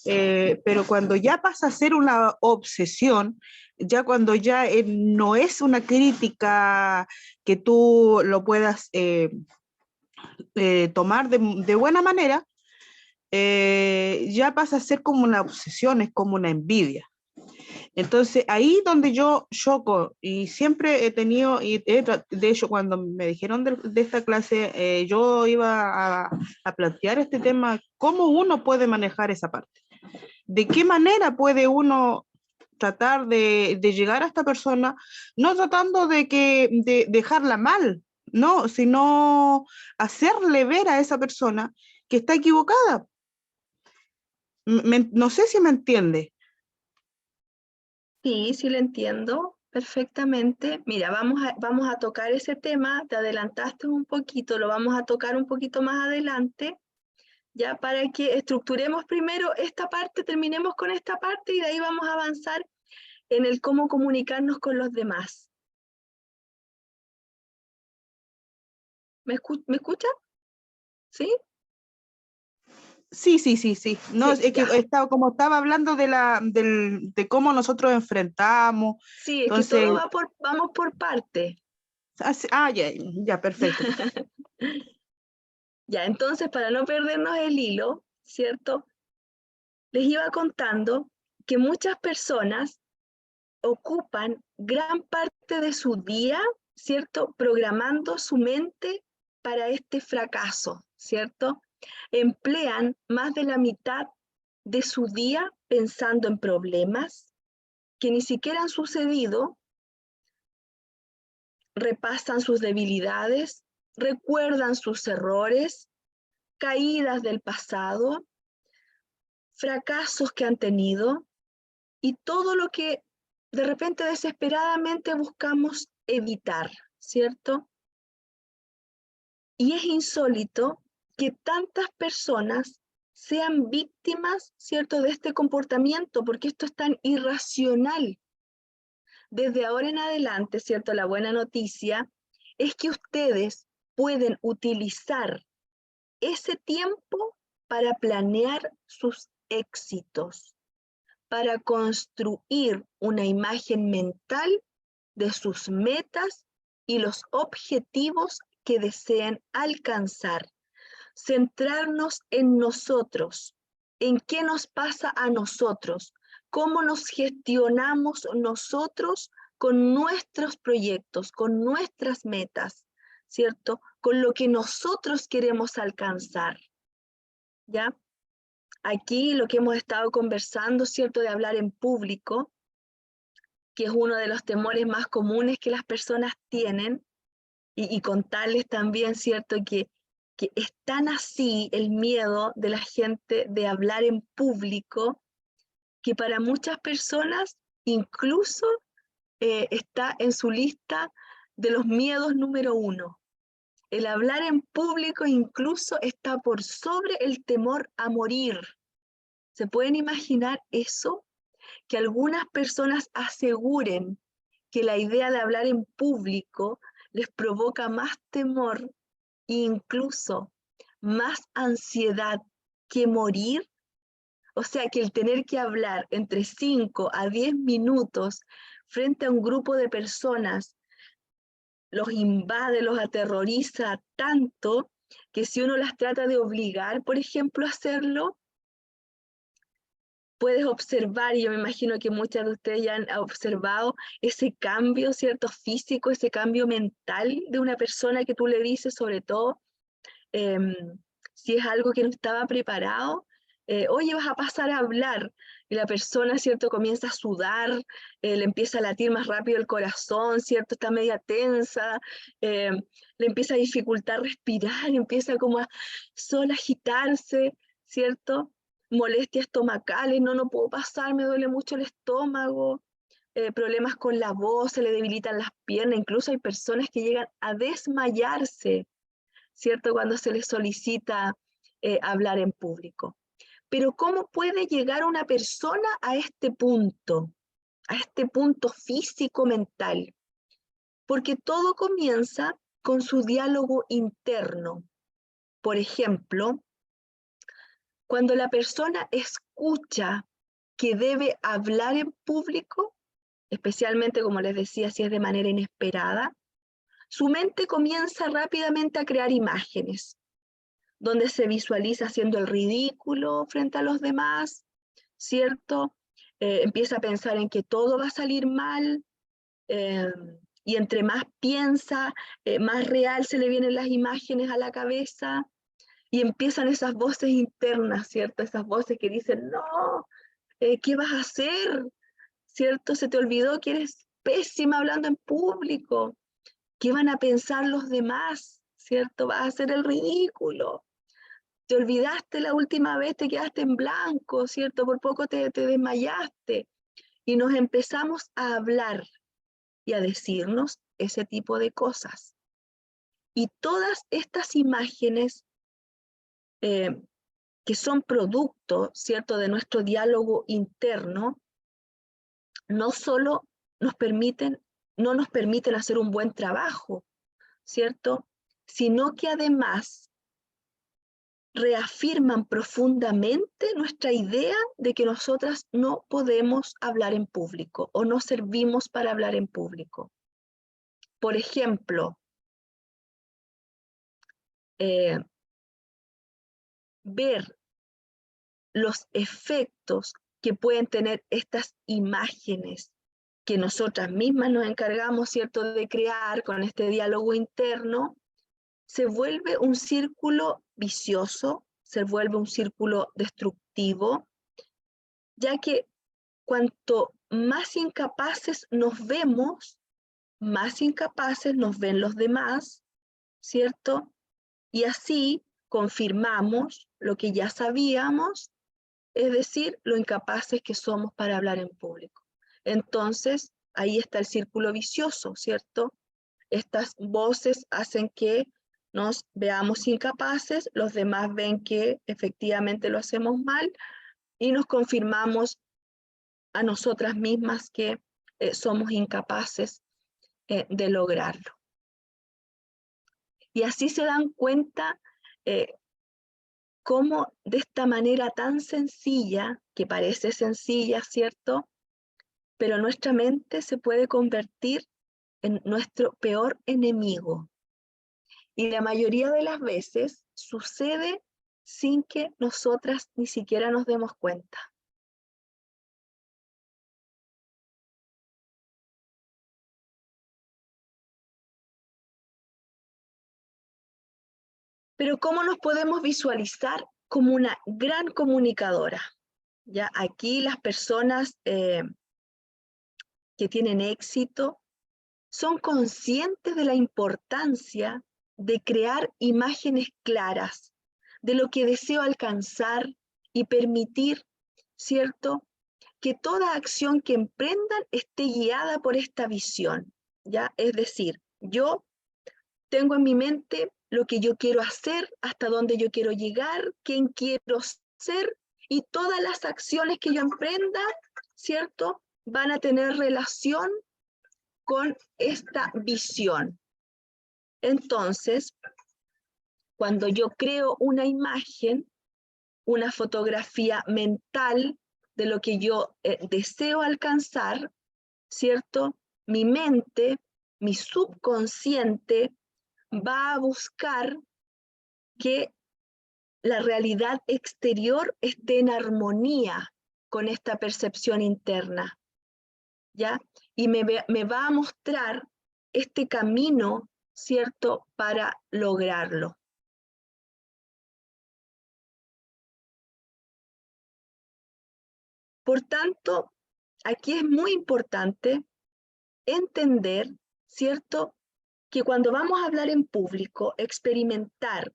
pero cuando ya pasa a ser una obsesión, ya cuando ya no es una crítica que tú lo puedas tomar de buena manera, ya pasa a ser como una obsesión, es como una envidia. Entonces, ahí donde yo choco, y siempre he tenido, de hecho, cuando me dijeron de esta clase, yo iba a plantear este tema, cómo uno puede manejar esa parte. ¿De qué manera puede uno tratar de llegar a esta persona, no tratando de dejarla mal, no, sino hacerle ver a esa persona que está equivocada? No sé si me entiende. sí, lo entiendo perfectamente. Mira, vamos a tocar ese tema, te adelantaste un poquito, lo vamos a tocar un poquito más adelante, ya para que estructuremos primero esta parte, terminemos con esta parte y de ahí vamos a avanzar en el cómo comunicarnos con los demás. ¿Me escuchan? ¿Sí? Sí. No, Sí, es que como estaba hablando de cómo nosotros enfrentamos. sí, es que Entonces, todo vamos por parte. ya, perfecto. Ya, entonces para no perdernos el hilo, ¿cierto? Les iba contando que muchas personas ocupan gran parte de su día, ¿cierto? Programando su mente para este fracaso, ¿cierto? Emplean más de la mitad de su día pensando en problemas que ni siquiera han sucedido, repasan sus debilidades, recuerdan sus errores, caídas del pasado, fracasos que han tenido y todo lo que de repente desesperadamente buscamos evitar, ¿cierto? Y es insólito que tantas personas sean víctimas, ¿cierto?, de este comportamiento, porque esto es tan irracional. Desde ahora en adelante, ¿cierto?, la buena noticia es que ustedes pueden utilizar ese tiempo para planear sus éxitos, para construir una imagen mental de sus metas y los objetivos que deseen alcanzar. Centrarnos en nosotros, en qué nos pasa a nosotros, cómo nos gestionamos nosotros con nuestros proyectos, con nuestras metas, ¿cierto? Con lo que nosotros queremos alcanzar, ¿ya? Aquí lo que hemos estado conversando, ¿cierto? De hablar en público, que es uno de los temores más comunes que las personas tienen, y contarles también, ¿cierto? Que es tan así el miedo de la gente de hablar en público, que para muchas personas incluso está en su lista de los miedos número 1. El hablar en público incluso está por sobre el temor a morir. ¿Se pueden imaginar eso? Que algunas personas aseguren que la idea de hablar en público les provoca más temor e incluso más ansiedad que morir. O sea, que el tener que hablar entre 5 a 10 minutos frente a un grupo de personas los invade, los aterroriza tanto que si uno las trata de obligar, por ejemplo, a hacerlo, puedes observar, y yo me imagino que muchas de ustedes ya han observado ese cambio, ¿cierto? Físico, ese cambio mental de una persona que tú le dices, sobre todo, si es algo que no estaba preparado, oye, vas a pasar a hablar, y la persona, ¿cierto? Comienza a sudar, le empieza a latir más rápido el corazón, ¿cierto? Está media tensa, le empieza a dificultar respirar, empieza como a solo agitarse, ¿cierto? Molestias estomacales, no puedo pasar, me duele mucho el estómago, problemas con la voz, se le debilitan las piernas, incluso hay personas que llegan a desmayarse, ¿cierto? Cuando se les solicita hablar en público. Pero ¿cómo puede llegar una persona a este punto físico, mental? Porque todo comienza con su diálogo interno. Por ejemplo, cuando la persona escucha que debe hablar en público, especialmente, como les decía, si es de manera inesperada, su mente comienza rápidamente a crear imágenes, donde se visualiza haciendo el ridículo frente a los demás, ¿cierto? Empieza a pensar en que todo va a salir mal, y entre más piensa, más real se le vienen las imágenes a la cabeza, y empiezan esas voces internas, ¿cierto? Esas voces que dicen, no, ¿qué vas a hacer? ¿Cierto? Se te olvidó que eres pésima hablando en público. ¿Qué van a pensar los demás? ¿Cierto? Vas a hacer el ridículo. Te olvidaste la última vez, te quedaste en blanco, ¿cierto? Por poco te desmayaste. Y nos empezamos a hablar y a decirnos ese tipo de cosas. Y todas estas imágenes que son producto, ¿cierto?, de nuestro diálogo interno, no solo no nos permiten hacer un buen trabajo, ¿cierto?, sino que además reafirman profundamente nuestra idea de que nosotras no podemos hablar en público o no servimos para hablar en público. Por ejemplo, ver los efectos que pueden tener estas imágenes que nosotras mismas nos encargamos, ¿cierto?, de crear con este diálogo interno, se vuelve un círculo vicioso, se vuelve un círculo destructivo, ya que cuanto más incapaces nos vemos, más incapaces nos ven los demás, ¿cierto? Y así confirmamos lo que ya sabíamos, es decir, lo incapaces que somos para hablar en público. Entonces, ahí está el círculo vicioso, ¿cierto? Estas voces hacen que nos veamos incapaces, los demás ven que efectivamente lo hacemos mal y nos confirmamos a nosotras mismas que somos incapaces de lograrlo. Y así se dan cuenta cómo de esta manera tan sencilla, que parece sencilla, ¿cierto? Pero nuestra mente se puede convertir en nuestro peor enemigo. Y la mayoría de las veces sucede sin que nosotras ni siquiera nos demos cuenta. Pero ¿cómo nos podemos visualizar como una gran comunicadora? Ya aquí las personas que tienen éxito son conscientes de la importancia de crear imágenes claras de lo que deseo alcanzar y permitir, ¿cierto?, que toda acción que emprendan esté guiada por esta visión, ¿ya? Es decir, yo tengo en mi mente lo que yo quiero hacer, hasta dónde yo quiero llegar, quién quiero ser, y todas las acciones que yo emprenda, ¿cierto?, van a tener relación con esta visión. Entonces, cuando yo creo una imagen, una fotografía mental de lo que yo deseo alcanzar, ¿cierto? Mi mente, mi subconsciente va a buscar que la realidad exterior esté en armonía con esta percepción interna, ¿ya? Y me va a mostrar este camino, ¿cierto?, para lograrlo. Por tanto, aquí es muy importante entender, ¿cierto?, que cuando vamos a hablar en público, experimentar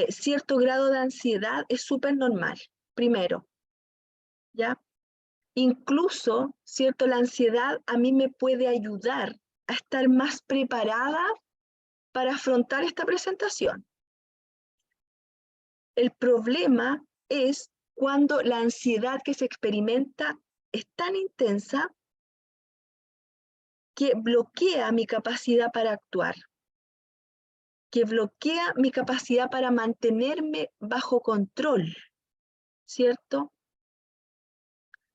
cierto grado de ansiedad es súper normal, primero, ¿ya? Incluso, ¿cierto?, la ansiedad a mí me puede ayudar a estar más preparada para afrontar esta presentación. El problema es cuando la ansiedad que se experimenta es tan intensa que bloquea mi capacidad para actuar, que bloquea mi capacidad para mantenerme bajo control, ¿cierto?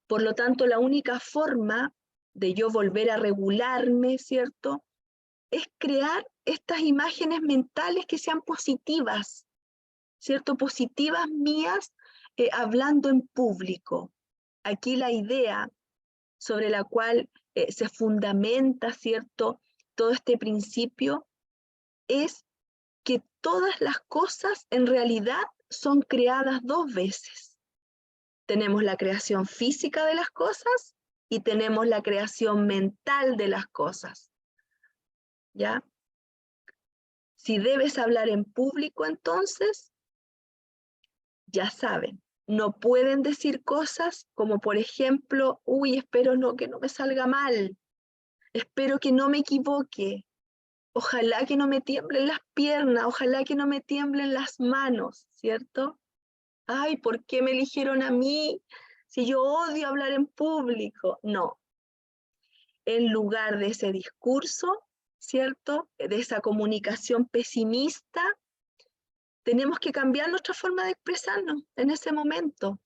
Por lo tanto, la única forma de yo volver a regularme, ¿cierto?, es crear estas imágenes mentales que sean positivas, ¿cierto? Positivas mías hablando en público. Aquí la idea sobre la cual se fundamenta, ¿cierto?, todo este principio es que todas las cosas en realidad son creadas dos veces. Tenemos la creación física de las cosas y tenemos la creación mental de las cosas, ¿ya? Si debes hablar en público, entonces, ya saben, no pueden decir cosas como, por ejemplo, uy, espero que no me salga mal, espero que no me equivoque, ojalá que no me tiemblen las piernas, ojalá que no me tiemblen las manos, ¿cierto? Ay, ¿por qué me eligieron a mí si yo odio hablar en público? No. En lugar de ese discurso, ¿cierto?, de esa comunicación pesimista, tenemos que cambiar nuestra forma de expresarnos en ese momento.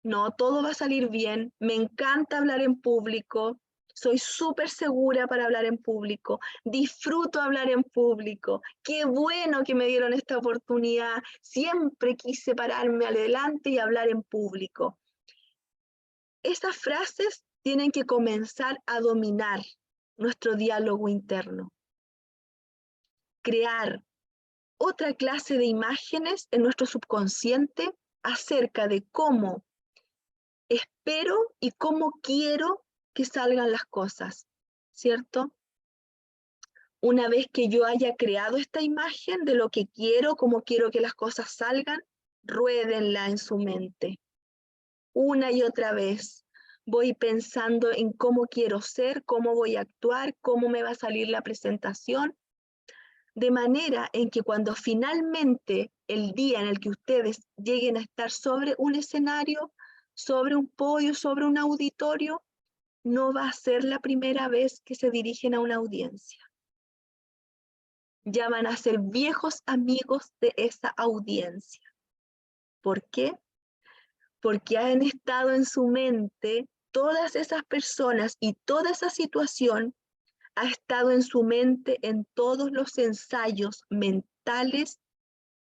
No, todo va a salir bien, me encanta hablar en público, soy súper segura para hablar en público, disfruto hablar en público, qué bueno que me dieron esta oportunidad, siempre quise pararme adelante y hablar en público. Esas frases tienen que comenzar a dominar nuestro diálogo interno. Crear otra clase de imágenes en nuestro subconsciente acerca de cómo espero y cómo quiero que salgan las cosas, ¿cierto? Una vez que yo haya creado esta imagen de lo que quiero, cómo quiero que las cosas salgan, ruédenla en su mente. Una y otra vez voy pensando en cómo quiero ser, cómo voy a actuar, cómo me va a salir la presentación, de manera en que cuando finalmente el día en el que ustedes lleguen a estar sobre un escenario, sobre un podio, sobre un auditorio, no va a ser la primera vez que se dirigen a una audiencia. Ya van a ser viejos amigos de esa audiencia. ¿Por qué? Porque han estado en su mente todas esas personas y toda esa situación ha estado en su mente en todos los ensayos mentales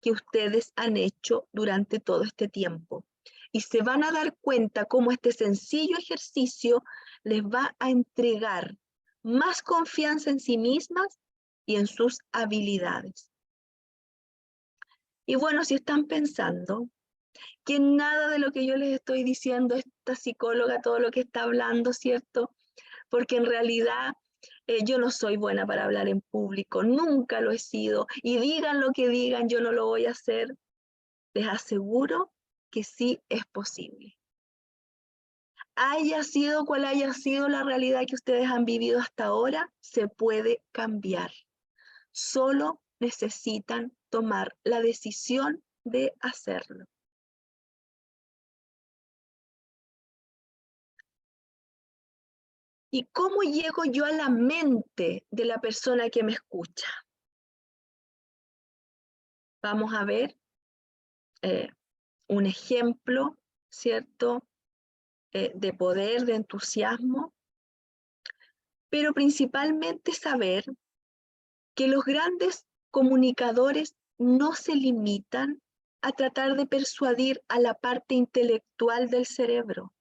que ustedes han hecho durante todo este tiempo. Y se van a dar cuenta cómo este sencillo ejercicio les va a entregar más confianza en sí mismas y en sus habilidades. Y bueno, si están pensando que nada de lo que yo les estoy diciendo, esta psicóloga, todo lo que está hablando, ¿cierto? Porque en realidad yo no soy buena para hablar en público, nunca lo he sido, y digan lo que digan, yo no lo voy a hacer. Les aseguro que sí es posible. Haya sido cual haya sido la realidad que ustedes han vivido hasta ahora, se puede cambiar. Solo necesitan tomar la decisión de hacerlo. ¿Y cómo llego yo a la mente de la persona que me escucha? Vamos a ver un ejemplo, ¿cierto? De poder, de entusiasmo, pero principalmente saber que los grandes comunicadores no se limitan a tratar de persuadir a la parte intelectual del cerebro,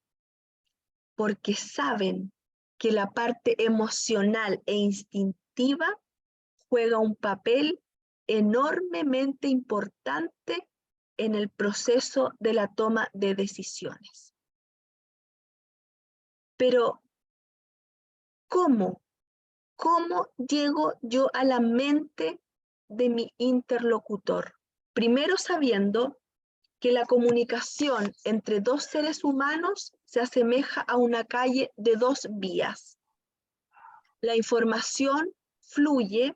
porque saben que la parte emocional e instintiva juega un papel enormemente importante en el proceso de la toma de decisiones. Pero, ¿cómo? ¿Cómo llego yo a la mente de mi interlocutor? Primero sabiendo que la comunicación entre dos seres humanos se asemeja a una calle de dos vías. La información fluye,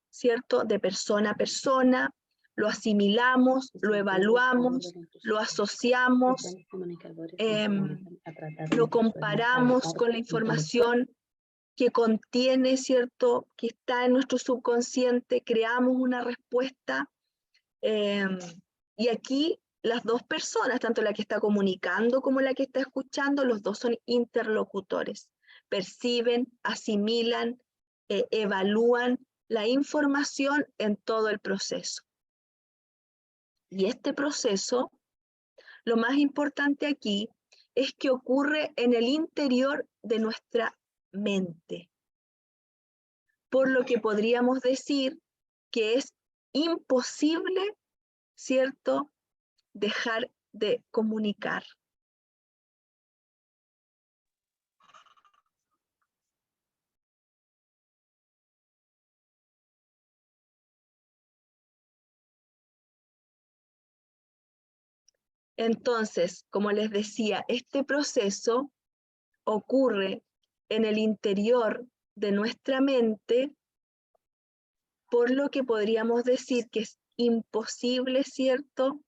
¿cierto?, de persona a persona, lo asimilamos, lo evaluamos, lo asociamos, lo comparamos con la información que contiene, ¿cierto?, que está en nuestro subconsciente, creamos una respuesta, y aquí las dos personas, tanto la que está comunicando como la que está escuchando, los dos son interlocutores, perciben, asimilan, evalúan la información en todo el proceso. Y este proceso, lo más importante aquí, es que ocurre en el interior de nuestra mente. Por lo que podríamos decir que es imposible, ¿cierto?, dejar de comunicar. Entonces, como les decía, este proceso ocurre en el interior de nuestra mente, por lo que podríamos decir que es imposible, ¿cierto?,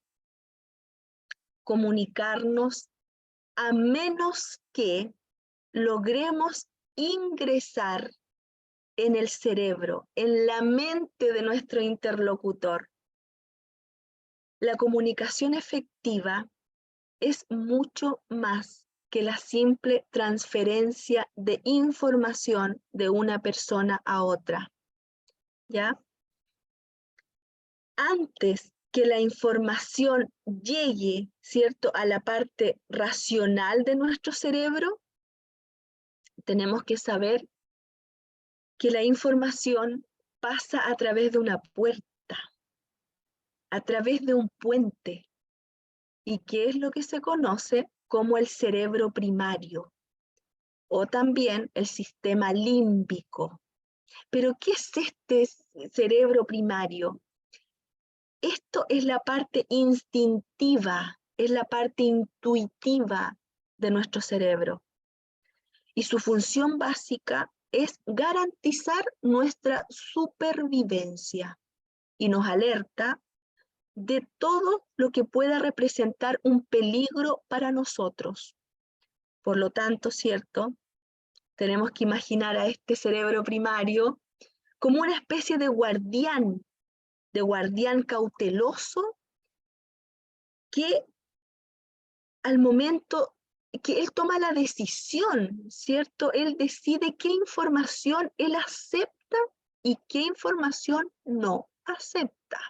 comunicarnos a menos que logremos ingresar en el cerebro, en la mente de nuestro interlocutor. La comunicación efectiva es mucho más que la simple transferencia de información de una persona a otra, ¿ya? Antes que la información llegue, ¿cierto?, a la parte racional de nuestro cerebro, tenemos que saber que la información pasa a través de una puerta, a través de un puente, y que es lo que se conoce como el cerebro primario, o también el sistema límbico. Pero, ¿qué es este cerebro primario? Esto es la parte instintiva, es la parte intuitiva de nuestro cerebro. Y su función básica es garantizar nuestra supervivencia y nos alerta de todo lo que pueda representar un peligro para nosotros. Por lo tanto, ¿cierto?, tenemos que imaginar a este cerebro primario como una especie de guardián cauteloso que al momento que él toma la decisión, ¿cierto? Él decide qué información él acepta y qué información no acepta.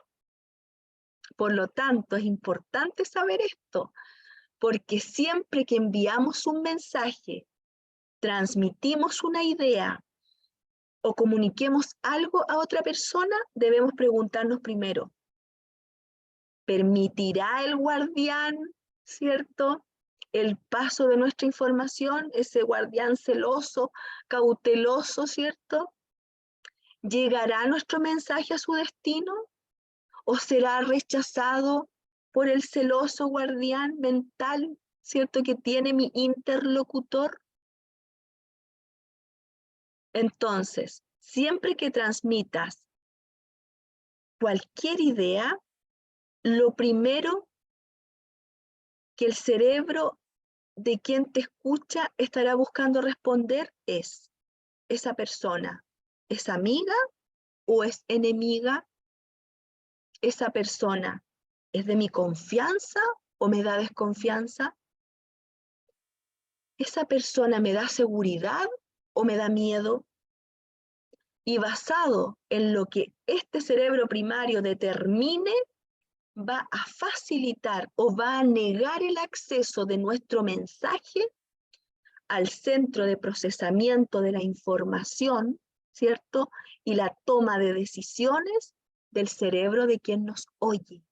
Por lo tanto, es importante saber esto, porque siempre que enviamos un mensaje, transmitimos una idea o comuniquemos algo a otra persona, debemos preguntarnos primero, ¿permitirá el guardián, cierto, el paso de nuestra información, ese guardián celoso, cauteloso, cierto? ¿Llegará nuestro mensaje a su destino? ¿O será rechazado por el celoso guardián mental, cierto, que tiene mi interlocutor? Entonces, siempre que transmitas cualquier idea, lo primero que el cerebro de quien te escucha estará buscando responder es, ¿esa persona es amiga o es enemiga? ¿Esa persona es de mi confianza o me da desconfianza? ¿Esa persona me da seguridad o me da miedo? Y basado en lo que este cerebro primario determine, va a facilitar o va a negar el acceso de nuestro mensaje al centro de procesamiento de la información, ¿cierto? Y la toma de decisiones del cerebro de quien nos oye.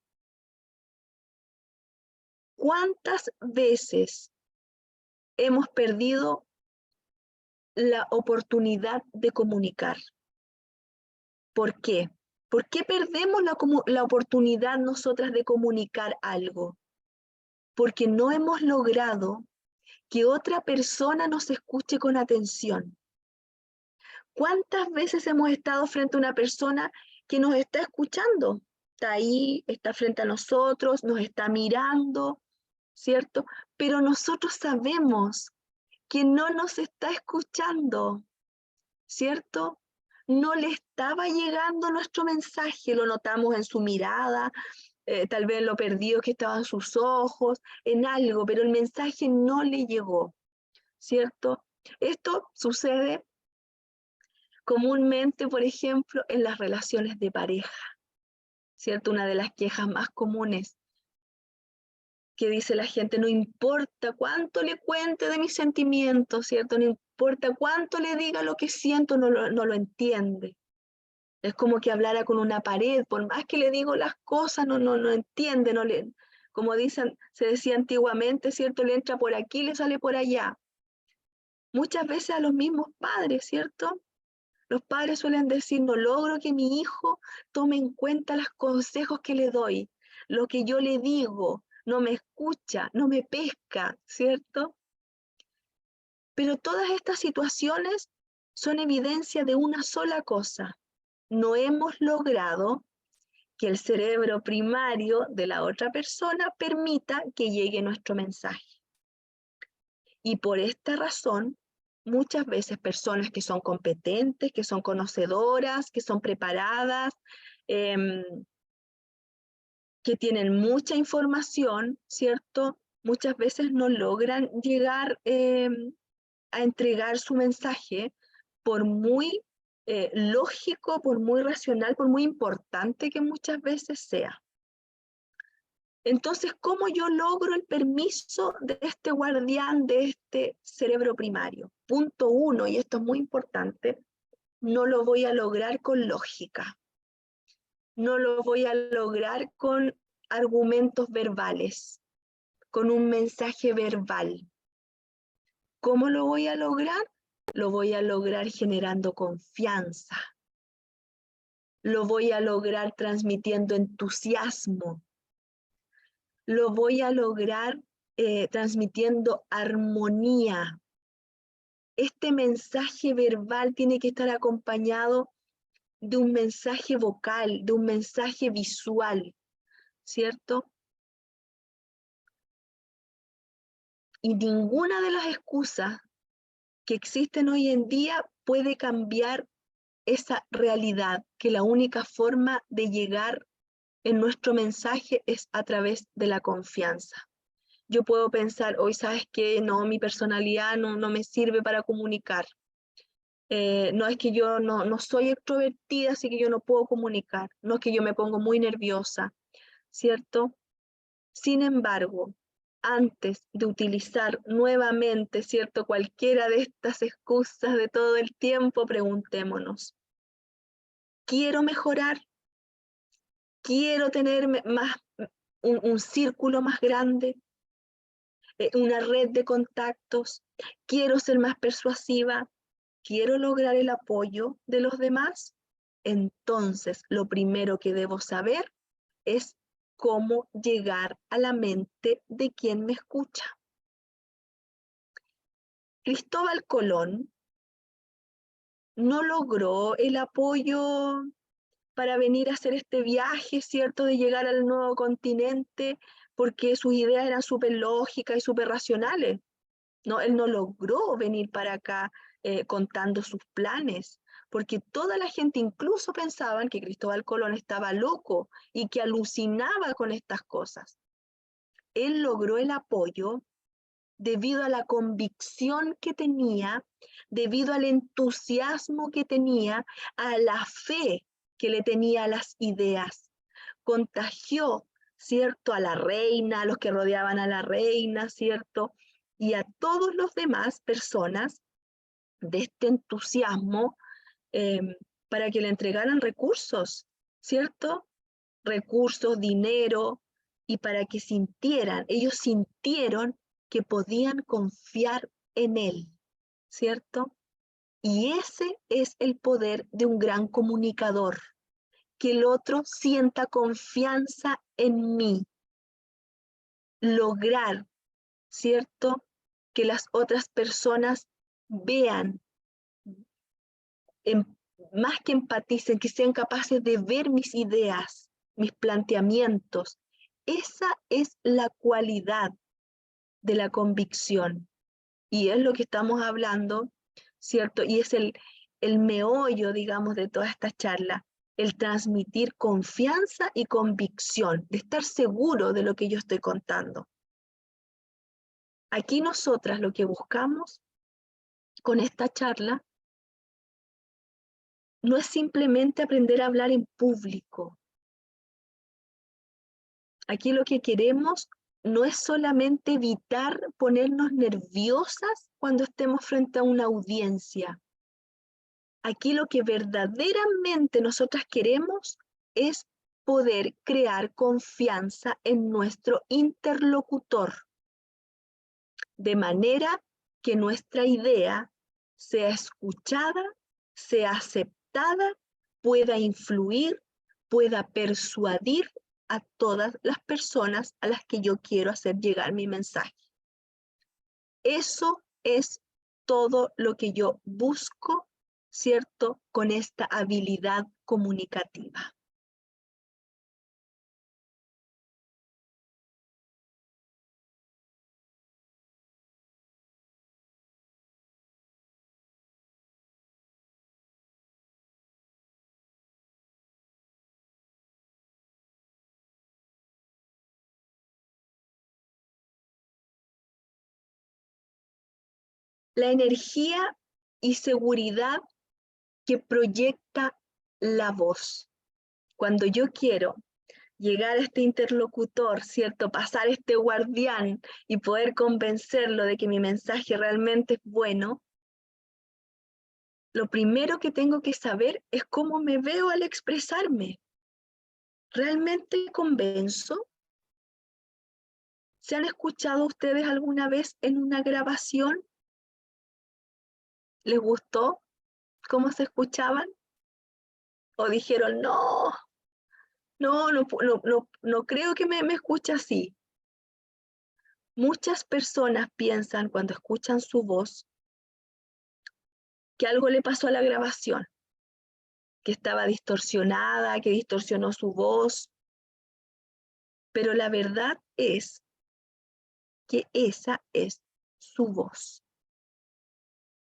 ¿Cuántas veces hemos perdido la oportunidad de comunicar? ¿Por qué? ¿Por qué perdemos la oportunidad nosotras de comunicar algo? Porque no hemos logrado que otra persona nos escuche con atención. ¿Cuántas veces hemos estado frente a una persona que nos está escuchando? Está ahí, está frente a nosotros, nos está mirando, ¿cierto? Pero nosotros sabemos que no nos está escuchando, ¿cierto? No le estaba llegando nuestro mensaje, lo notamos en su mirada, tal vez en lo perdido que estaban sus ojos, en algo, pero el mensaje no le llegó, ¿cierto? Esto sucede comúnmente, por ejemplo, en las relaciones de pareja, ¿cierto? Una de las quejas más comunes que dice la gente, no importa cuánto le cuente de mis sentimientos, ¿cierto? No importa cuánto le diga lo que siento, no lo entiende. Es como que hablara con una pared, por más que le digo las cosas, no entiende, como se decía antiguamente, ¿cierto? Le entra por aquí, le sale por allá. Muchas veces a los mismos padres, ¿cierto? Los padres suelen decir, no logro que mi hijo tome en cuenta los consejos que le doy, lo que yo le digo, no me escucha, no me pesca, ¿cierto? Pero todas estas situaciones son evidencia de una sola cosa. No hemos logrado que el cerebro primario de la otra persona permita que llegue nuestro mensaje. Y por esta razón, muchas veces personas que son competentes, que son conocedoras, que son preparadas, que tienen mucha información, ¿cierto? Muchas veces no logran llegar a entregar su mensaje, por muy lógico, por muy racional, por muy importante que muchas veces sea. Entonces, ¿cómo yo logro el permiso de este guardián, de este cerebro primario? Punto 1, y esto es muy importante, no lo voy a lograr con lógica. No lo voy a lograr con argumentos verbales, con un mensaje verbal. ¿Cómo lo voy a lograr? Lo voy a lograr generando confianza. Lo voy a lograr transmitiendo entusiasmo. Lo voy a lograr transmitiendo armonía. Este mensaje verbal tiene que estar acompañado de un mensaje vocal, de un mensaje visual, ¿cierto? Y ninguna de las excusas que existen hoy en día puede cambiar esa realidad, que la única forma de llegar en nuestro mensaje es a través de la confianza. yo puedo pensar, hoy sabes que no, mi personalidad no me sirve para comunicar. No es que yo no soy extrovertida, así que yo no puedo comunicar. No es que yo me pongo muy nerviosa, ¿cierto? Sin embargo, antes de utilizar nuevamente, ¿cierto?, cualquiera de estas excusas de todo el tiempo, preguntémonos, ¿quiero mejorar? ¿Quiero tener más, un círculo más grande? ¿Una red de contactos? ¿Quiero ser más persuasiva? ¿Quiero lograr el apoyo de los demás? Entonces, lo primero que debo saber es cómo llegar a la mente de quien me escucha. Cristóbal Colón no logró el apoyo para venir a hacer este viaje, ¿cierto?, de llegar al nuevo continente, porque sus ideas eran súper lógicas y súper racionales. No, él no logró venir para acá contando sus planes, porque toda la gente incluso pensaban que Cristóbal Colón estaba loco y que alucinaba con estas cosas. Él logró el apoyo debido a la convicción que tenía, debido al entusiasmo que tenía, a la fe que le tenía a las ideas. Contagió, ¿cierto?, a la reina, a los que rodeaban a la reina, ¿cierto?, y a todos los demás personas de este entusiasmo para que le entregaran recursos, ¿cierto? Recursos, dinero, y para que ellos sintieron que podían confiar en él, ¿cierto? Y ese es el poder de un gran comunicador, que el otro sienta confianza en mí, lograr, ¿cierto?, que las otras personas vean, em, más que empaticen, que sean capaces de ver mis ideas, mis planteamientos. Esa es la cualidad de la convicción. Y es lo que estamos hablando, ¿cierto? Y es el meollo, digamos, de toda esta charla, el transmitir confianza y convicción, de estar seguro de lo que yo estoy contando. Aquí nosotras lo que buscamos con esta charla no es simplemente aprender a hablar en público. Aquí lo que queremos no es solamente evitar ponernos nerviosas cuando estemos frente a una audiencia. Aquí lo que verdaderamente nosotras queremos es poder crear confianza en nuestro interlocutor, de manera que nuestra idea sea escuchada, sea aceptada, pueda influir, pueda persuadir a todas las personas a las que yo quiero hacer llegar mi mensaje. Eso es todo lo que yo busco, ¿cierto?, con esta habilidad comunicativa. La energía y seguridad que proyecta la voz. Cuando yo quiero llegar a este interlocutor, ¿cierto?, pasar este guardián y poder convencerlo de que mi mensaje realmente es bueno, lo primero que tengo que saber es cómo me veo al expresarme. ¿Realmente convenzo? ¿Se han escuchado ustedes alguna vez en una grabación? ¿Les gustó cómo se escuchaban? ¿O dijeron, no creo que me escuche así? Muchas personas piensan cuando escuchan su voz que algo le pasó a la grabación, que estaba distorsionada, que distorsionó su voz, pero la verdad es que esa es su voz.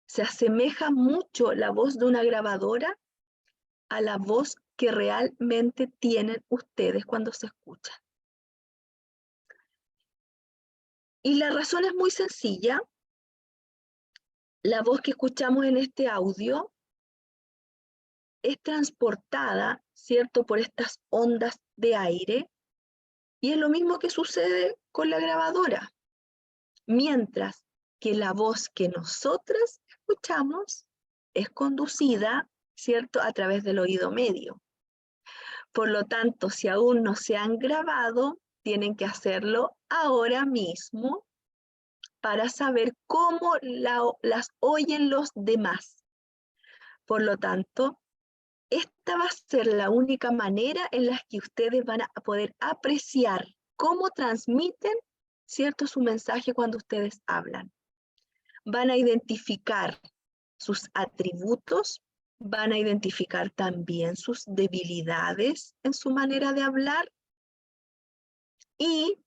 Se asemeja mucho la voz de una grabadora a la voz que realmente tienen ustedes cuando se escuchan. Y la razón es muy sencilla. La voz que escuchamos en este audio es transportada, ¿cierto?, por estas ondas de aire, y es lo mismo que sucede con la grabadora. Mientras que la voz que nosotras escuchamos es conducida, ¿cierto?, a través del oído medio. Por lo tanto, si aún no se han grabado, tienen que hacerlo ahora mismo para saber cómo las oyen los demás. Por lo tanto, esta va a ser la única manera en la que ustedes van a poder apreciar cómo transmiten, ¿cierto?, su mensaje cuando ustedes hablan. Van a identificar sus atributos, van a identificar también sus debilidades en su manera de hablar y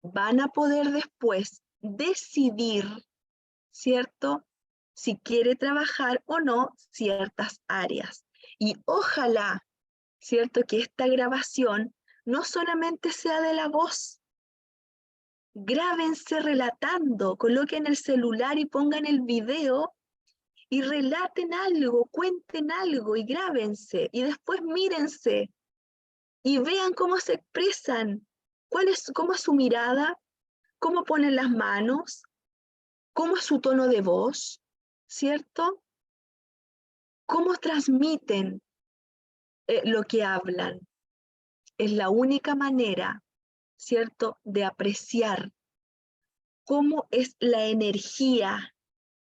van a poder después decidir, ¿cierto?, si quiere trabajar o no ciertas áreas. Y ojalá, ¿cierto?, que esta grabación no solamente sea de la voz. Grábense relatando, coloquen el celular y pongan el video y relaten algo, cuenten algo y grábense. Y después mírense y vean cómo se expresan, cómo es su mirada, cómo ponen las manos, cómo es su tono de voz, ¿cierto? Cómo transmiten lo que hablan. Es la única manera, ¿cierto?, de apreciar cómo es la energía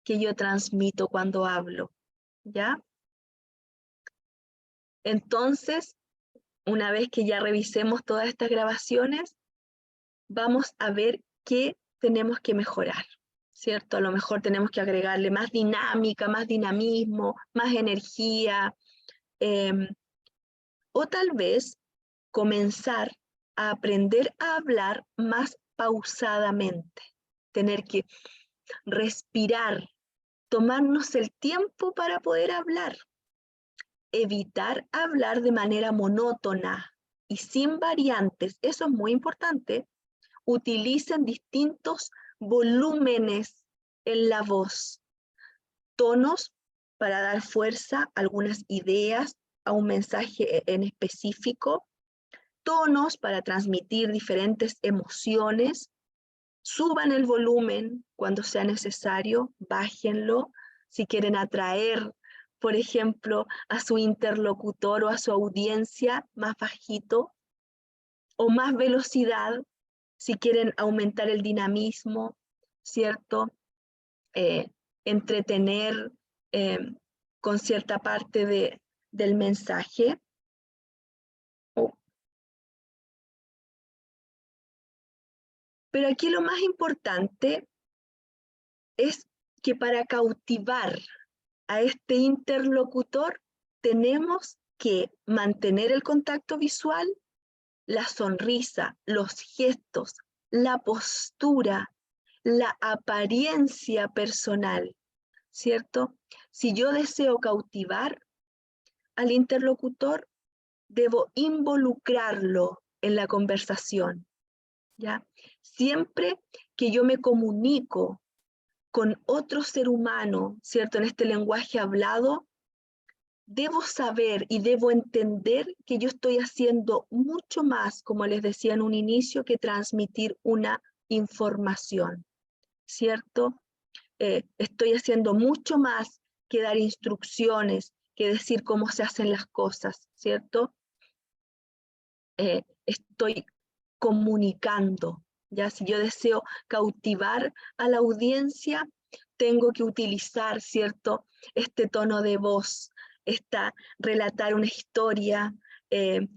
que yo transmito cuando hablo, ¿ya? Entonces, una vez que ya revisemos todas estas grabaciones, vamos a ver qué tenemos que mejorar, ¿cierto? A lo mejor tenemos que agregarle más dinámica, más dinamismo, más energía, o tal vez comenzar a aprender a hablar más pausadamente, tener que respirar, tomarnos el tiempo para poder hablar, evitar hablar de manera monótona y sin variantes. Eso es muy importante. Utilicen distintos volúmenes en la voz, tonos para dar fuerza a algunas ideas, a un mensaje en específico, tonos para transmitir diferentes emociones. Suban el volumen cuando sea necesario, bájenlo. Si quieren atraer, por ejemplo, a su interlocutor o a su audiencia, más bajito, o más velocidad, si quieren aumentar el dinamismo, ¿cierto? Entretener con cierta parte del mensaje. Pero aquí lo más importante es que para cautivar a este interlocutor tenemos que mantener el contacto visual, la sonrisa, los gestos, la postura, la apariencia personal, ¿cierto? Si yo deseo cautivar al interlocutor, debo involucrarlo en la conversación, ¿ya? Siempre que yo me comunico con otro ser humano, ¿cierto?, en este lenguaje hablado, debo saber y debo entender que yo estoy haciendo mucho más, como les decía en un inicio, que transmitir una información, ¿cierto? Estoy haciendo mucho más que dar instrucciones, que decir cómo se hacen las cosas, ¿cierto? Estoy comunicando, ¿ya? Si yo deseo cautivar a la audiencia, tengo que utilizar, ¿cierto?, este tono de voz, relatar una historia,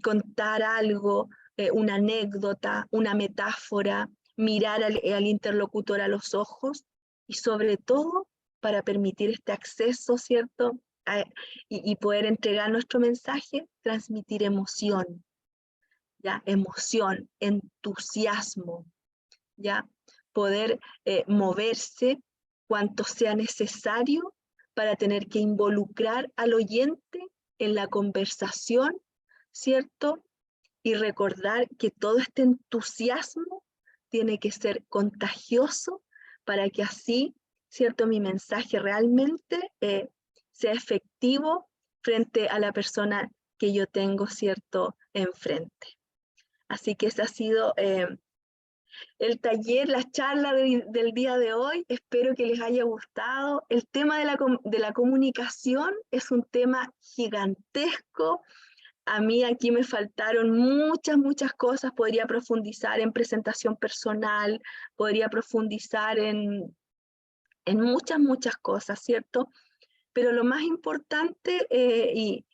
contar algo, una anécdota, una metáfora, mirar al interlocutor a los ojos y sobre todo para permitir este acceso, ¿cierto?, y poder entregar nuestro mensaje, transmitir emoción, ¿ya? Emoción, entusiasmo, ¿ya? Poder moverse cuanto sea necesario para tener que involucrar al oyente en la conversación, ¿cierto? Y recordar que todo este entusiasmo tiene que ser contagioso para que así, ¿cierto?, mi mensaje realmente sea efectivo frente a la persona que yo tengo, ¿cierto?, enfrente. Así que ese ha sido el taller, la charla del día de hoy. Espero que les haya gustado. El tema de la comunicación es un tema gigantesco. A mí aquí me faltaron muchas cosas. Podría profundizar en presentación personal, podría profundizar en muchas cosas, ¿cierto? Pero lo más importante y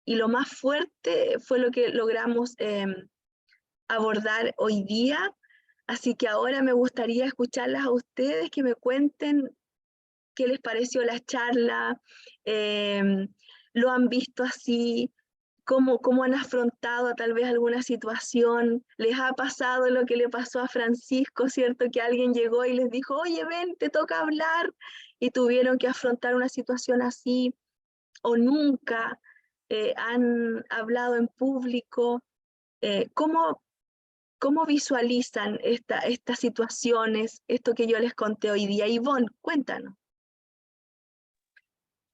lo más fuerte fue lo que logramos abordar hoy día. Así que ahora me gustaría escucharlas a ustedes, que me cuenten qué les pareció la charla, lo han visto así, cómo han afrontado tal vez alguna situación, les ha pasado lo que le pasó a Francisco, ¿cierto? Que alguien llegó y les dijo, oye, ven, te toca hablar, y tuvieron que afrontar una situación así, o nunca han hablado en público. ¿Cómo visualizan estas situaciones, esto que yo les conté hoy día? Ivonne, cuéntanos.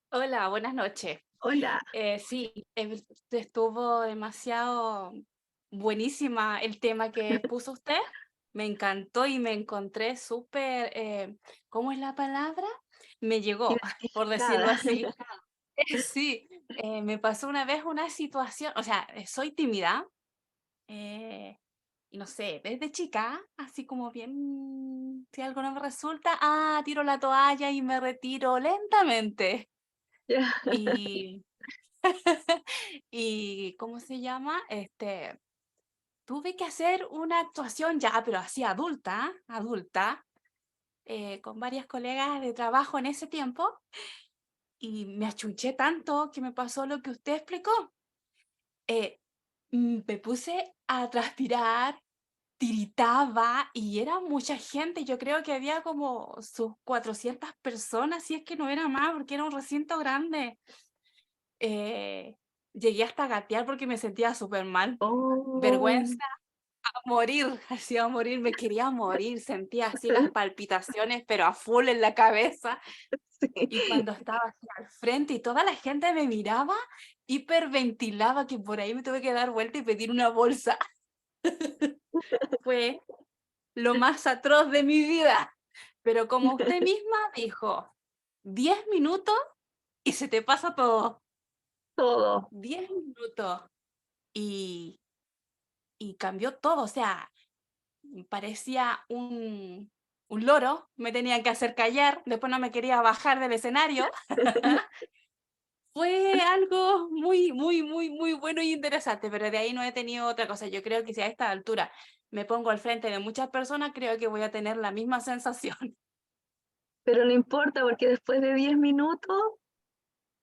Hola, buenas noches. Hola. Sí, estuvo demasiado buenísima el tema que puso usted. Me encantó y me encontré súper, ¿cómo es la palabra? Me llegó, por decirlo así. Sí, me pasó una vez una situación, o sea, soy tímida, y no sé, desde chica, así como bien, si algo no me resulta, tiro la toalla y me retiro lentamente. Ya. Y, y ¿cómo se llama? Tuve que hacer una actuación ya, pero así adulta, con varias colegas de trabajo en ese tiempo, y me achunché tanto que me pasó lo que usted explicó. Me puse a transpirar, tiritaba y era mucha gente. Yo creo que había como sus 400 personas, si es que no era más, porque era un recinto grande. Llegué hasta a gatear porque me sentía súper mal. Oh, Vergüenza a morir, así a morir, me quería morir, sentía así las palpitaciones, pero a full en la cabeza. Y sí. cuando estaba así al frente y toda la gente me miraba, hiperventilaba, que por ahí me tuve que dar vuelta y pedir una bolsa. Fue lo más atroz de mi vida. Pero como usted misma dijo, 10 minutos y se te pasa todo. Todo. 10 minutos. Y cambió todo, o sea, parecía un loro, me tenían que hacer callar, después no me quería bajar del escenario. Fue algo muy bueno y interesante, pero de ahí no he tenido otra cosa. Yo creo que si a esta altura me pongo al frente de muchas personas, creo que voy a tener la misma sensación. Pero no importa, porque después de 10 minutos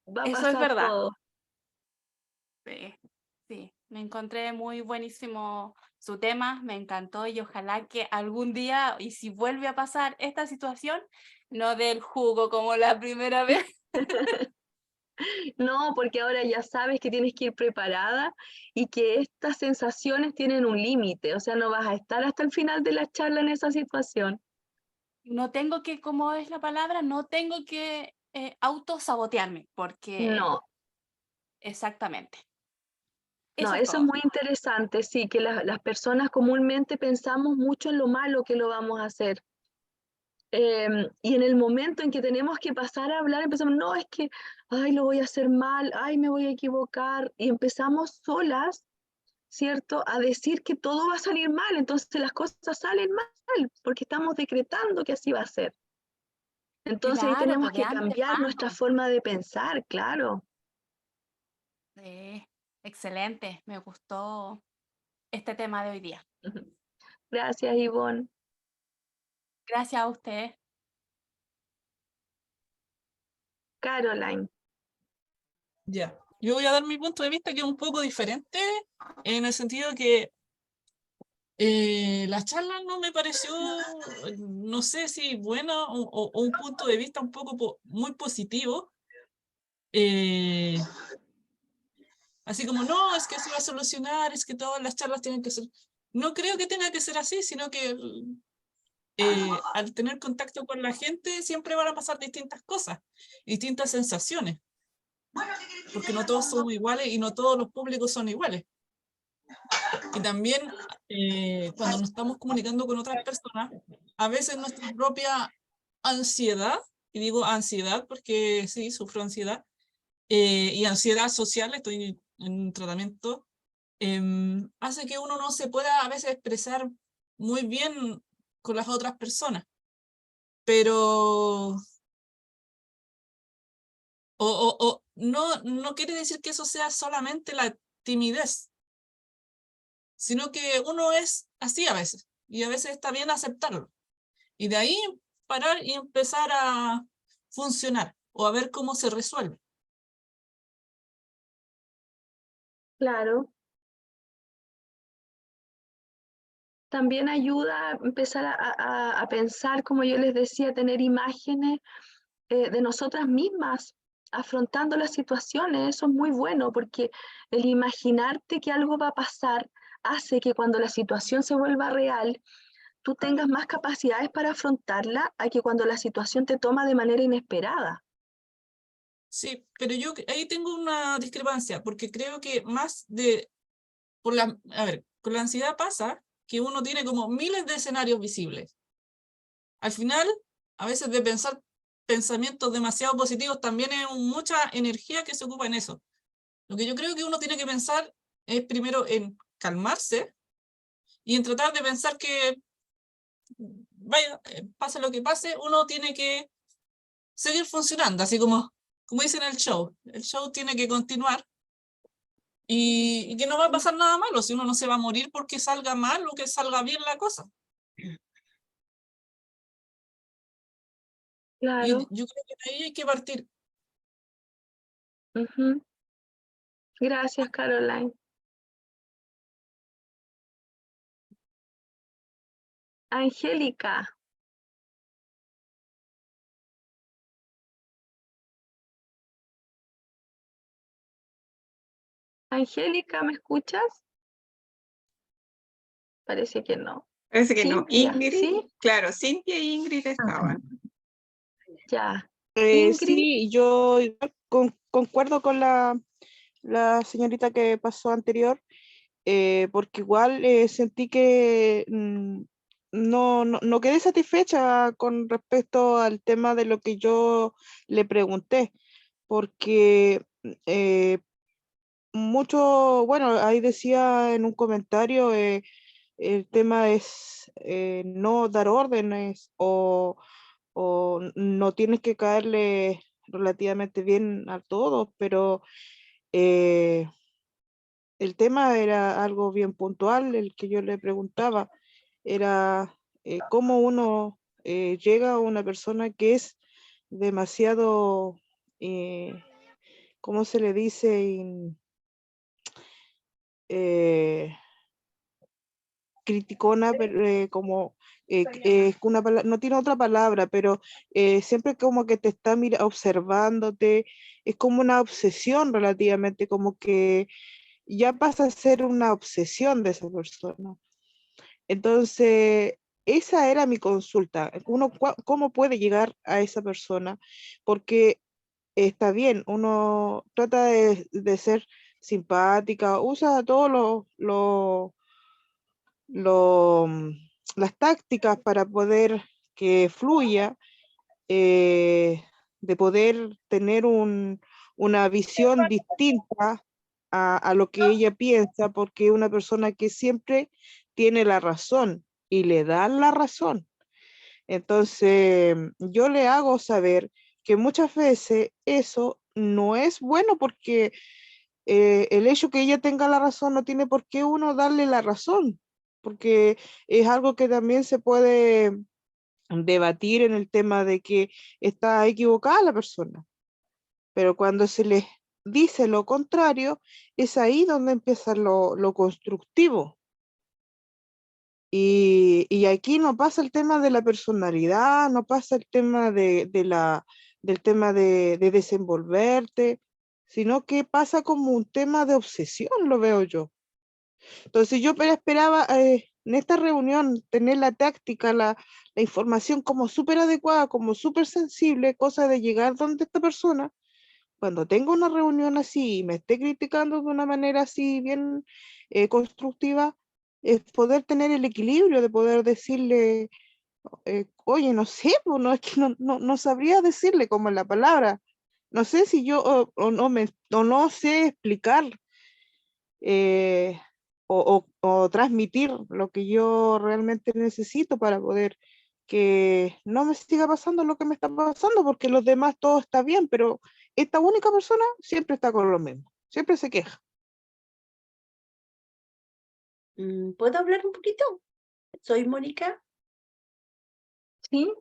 va a Eso es pasar verdad. todo. Sí, sí, me encontré muy buenísimo su tema, me encantó y ojalá que algún día, y si vuelve a pasar esta situación, no dé el jugo como la primera vez. No, porque ahora ya sabes que tienes que ir preparada y que estas sensaciones tienen un límite, o sea, no vas a estar hasta el final de la charla en esa situación. No tengo que, ¿cómo es la palabra? No tengo que autosabotearme, porque No, exactamente. no, Eso es eso es todo. muy interesante, sí, que las personas comúnmente pensamos mucho en lo malo que lo vamos a hacer. Y en el momento en que tenemos que pasar a hablar, empezamos, no, es que, ay, lo voy a hacer mal, ay, me voy a equivocar, y empezamos solas, ¿cierto?, a decir que todo va a salir mal, entonces las cosas salen mal, porque estamos decretando que así va a ser. Entonces ahí Claro, tenemos pues de que cambiar nuestra antemano. forma de pensar, claro. Sí, excelente, me gustó este tema de hoy día. Gracias, Ivonne. Gracias a usted. Caroline. Ya, yo voy a dar mi punto de vista que es un poco diferente en el sentido que la charla no me pareció, no sé si buena o un punto de vista un poco muy positivo. Así como, no, es que se va a solucionar, es que todas las charlas tienen que ser... No creo que tenga que ser así, sino que al tener contacto con la gente siempre van a pasar distintas cosas, distintas sensaciones, porque no todos somos iguales y no todos los públicos son iguales. Y también cuando nos estamos comunicando con otras personas, a veces nuestra propia ansiedad, y digo ansiedad porque sí, sufro ansiedad, y ansiedad social, estoy en un tratamiento, hace que uno no se pueda a veces expresar muy bien con las otras personas. Pero no quiere decir que eso sea solamente la timidez, sino que uno es así a veces, y a veces está bien aceptarlo. Y de ahí parar y empezar a funcionar, o a ver cómo se resuelve. Claro. También ayuda a empezar a pensar, como yo les decía, tener imágenes de nosotras mismas afrontando las situaciones. Eso es muy bueno porque el imaginarte que algo va a pasar hace que cuando la situación se vuelva real, tú tengas más capacidades para afrontarla a que cuando la situación te toma de manera inesperada. Sí, pero yo ahí tengo una discrepancia, porque creo que más a ver, con la ansiedad pasa que uno tiene como miles de escenarios visibles. Al final, a veces de pensar pensamientos demasiado positivos también es mucha energía que se ocupa en eso. Lo que yo creo que uno tiene que pensar es primero en calmarse y en tratar de pensar que, vaya, pase lo que pase, uno tiene que seguir funcionando, así como dicen en el show tiene que continuar y que no va a pasar nada malo, si uno no se va a morir porque salga mal o que salga bien la cosa. Claro. Y yo creo que de ahí hay que partir. Ujú. Gracias, Caroline. Angélica. Angélica, ¿me escuchas? Parece que no. Parece que no. Cintia, Ingrid, ¿sí? claro, Cintia e Ingrid estaban. Ya. Ingrid. Sí, yo igual concuerdo con la señorita que pasó anterior, porque igual sentí que no quedé satisfecha con respecto al tema de lo que yo le pregunté, porque bueno, ahí decía en un comentario, el tema es no dar órdenes o no tienes que caerle relativamente bien a todos, pero eh, el tema era algo bien puntual, el que yo le preguntaba, era cómo uno llega a una persona que es demasiado, ¿cómo se le dice? Eh, criticona, pero, como no tiene otra palabra, pero siempre como que te está observándote, es como una obsesión relativamente, como que ya pasa a ser una obsesión de esa persona. Entonces, esa era mi consulta, ¿cómo puede llegar a esa persona? Porque está bien, uno trata de ser simpática, usa todos lo, las tácticas para poder que fluya, de poder tener una visión distinta a lo que ella piensa, porque una persona que siempre tiene la razón y le dan la razón. Entonces, yo le hago saber que muchas veces eso no es bueno porque el hecho que ella tenga la razón no tiene por qué uno darle la razón, porque es algo que también se puede debatir en el tema de que está equivocada la persona, pero cuando se les dice lo contrario, es ahí donde empieza lo constructivo. Y aquí no pasa el tema de la personalidad, no pasa el tema del tema de desenvolverte, sino que pasa como un tema de obsesión, lo veo yo. Entonces yo esperaba en esta reunión, tener la táctica, la información como súper adecuada, como súper sensible, cosa de llegar donde esta persona, cuando tenga una reunión así y me esté criticando de una manera así bien constructiva, es poder tener el equilibrio de poder decirle, oye, no sé, pues, no, es que no sabría decirle como en la palabra. No sé si yo o no sé explicar o transmitir lo que yo realmente necesito para poder que no me siga pasando lo que me está pasando, porque los demás todo está bien, pero esta única persona siempre está con lo mismo, siempre se queja. ¿Puedo hablar un poquito? Soy Mónica. ¿Sí?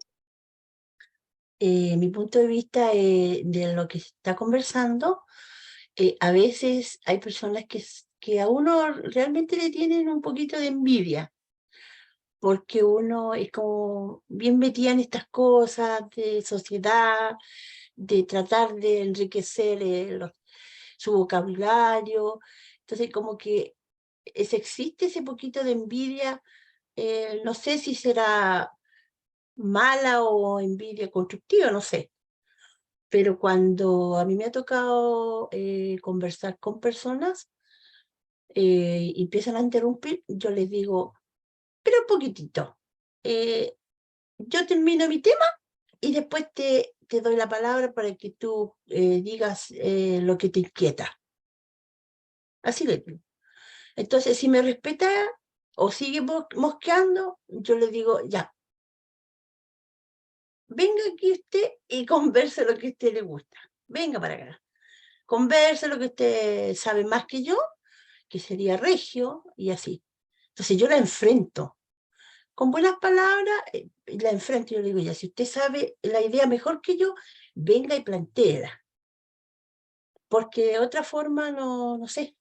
Mi punto de vista de lo que se está conversando, a veces hay personas que a uno realmente le tienen un poquito de envidia, porque uno es como bien metida en estas cosas de sociedad, de tratar de enriquecer su vocabulario. Entonces, como que existe ese poquito de envidia, no sé si será mala o envidia constructiva, no sé. Pero cuando a mí me ha tocado conversar con personas y empiezan a interrumpir, yo les digo, pero un poquitito, yo termino mi tema y después te doy la palabra para que tú digas lo que te inquieta. Así le digo. Entonces, si me respeta o sigue mosqueando, yo le digo, ya, venga aquí usted y converse lo que a usted le gusta. Venga para acá. Converse lo que usted sabe más que yo, que sería regio, y así. Entonces yo la enfrento. Con buenas palabras, la enfrento y yo le digo, ya, si usted sabe la idea mejor que yo, venga y plantéela. Porque de otra forma, no sé,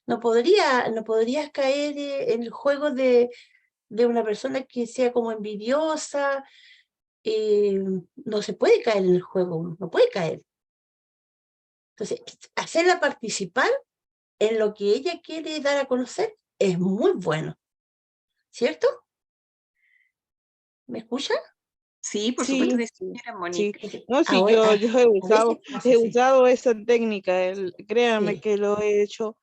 no podrías caer en el juego de una persona que sea como envidiosa. No se puede caer en el juego, no puede caer. Entonces, hacerla participar en lo que ella quiere dar a conocer es muy bueno, ¿cierto? ¿Me escuchan? Sí, por supuesto Sí, que sí, señora sí. Mónica. No, sí, Ahora, yo a veces pasa he así. usado esa técnica, créanme Sí. que lo he hecho.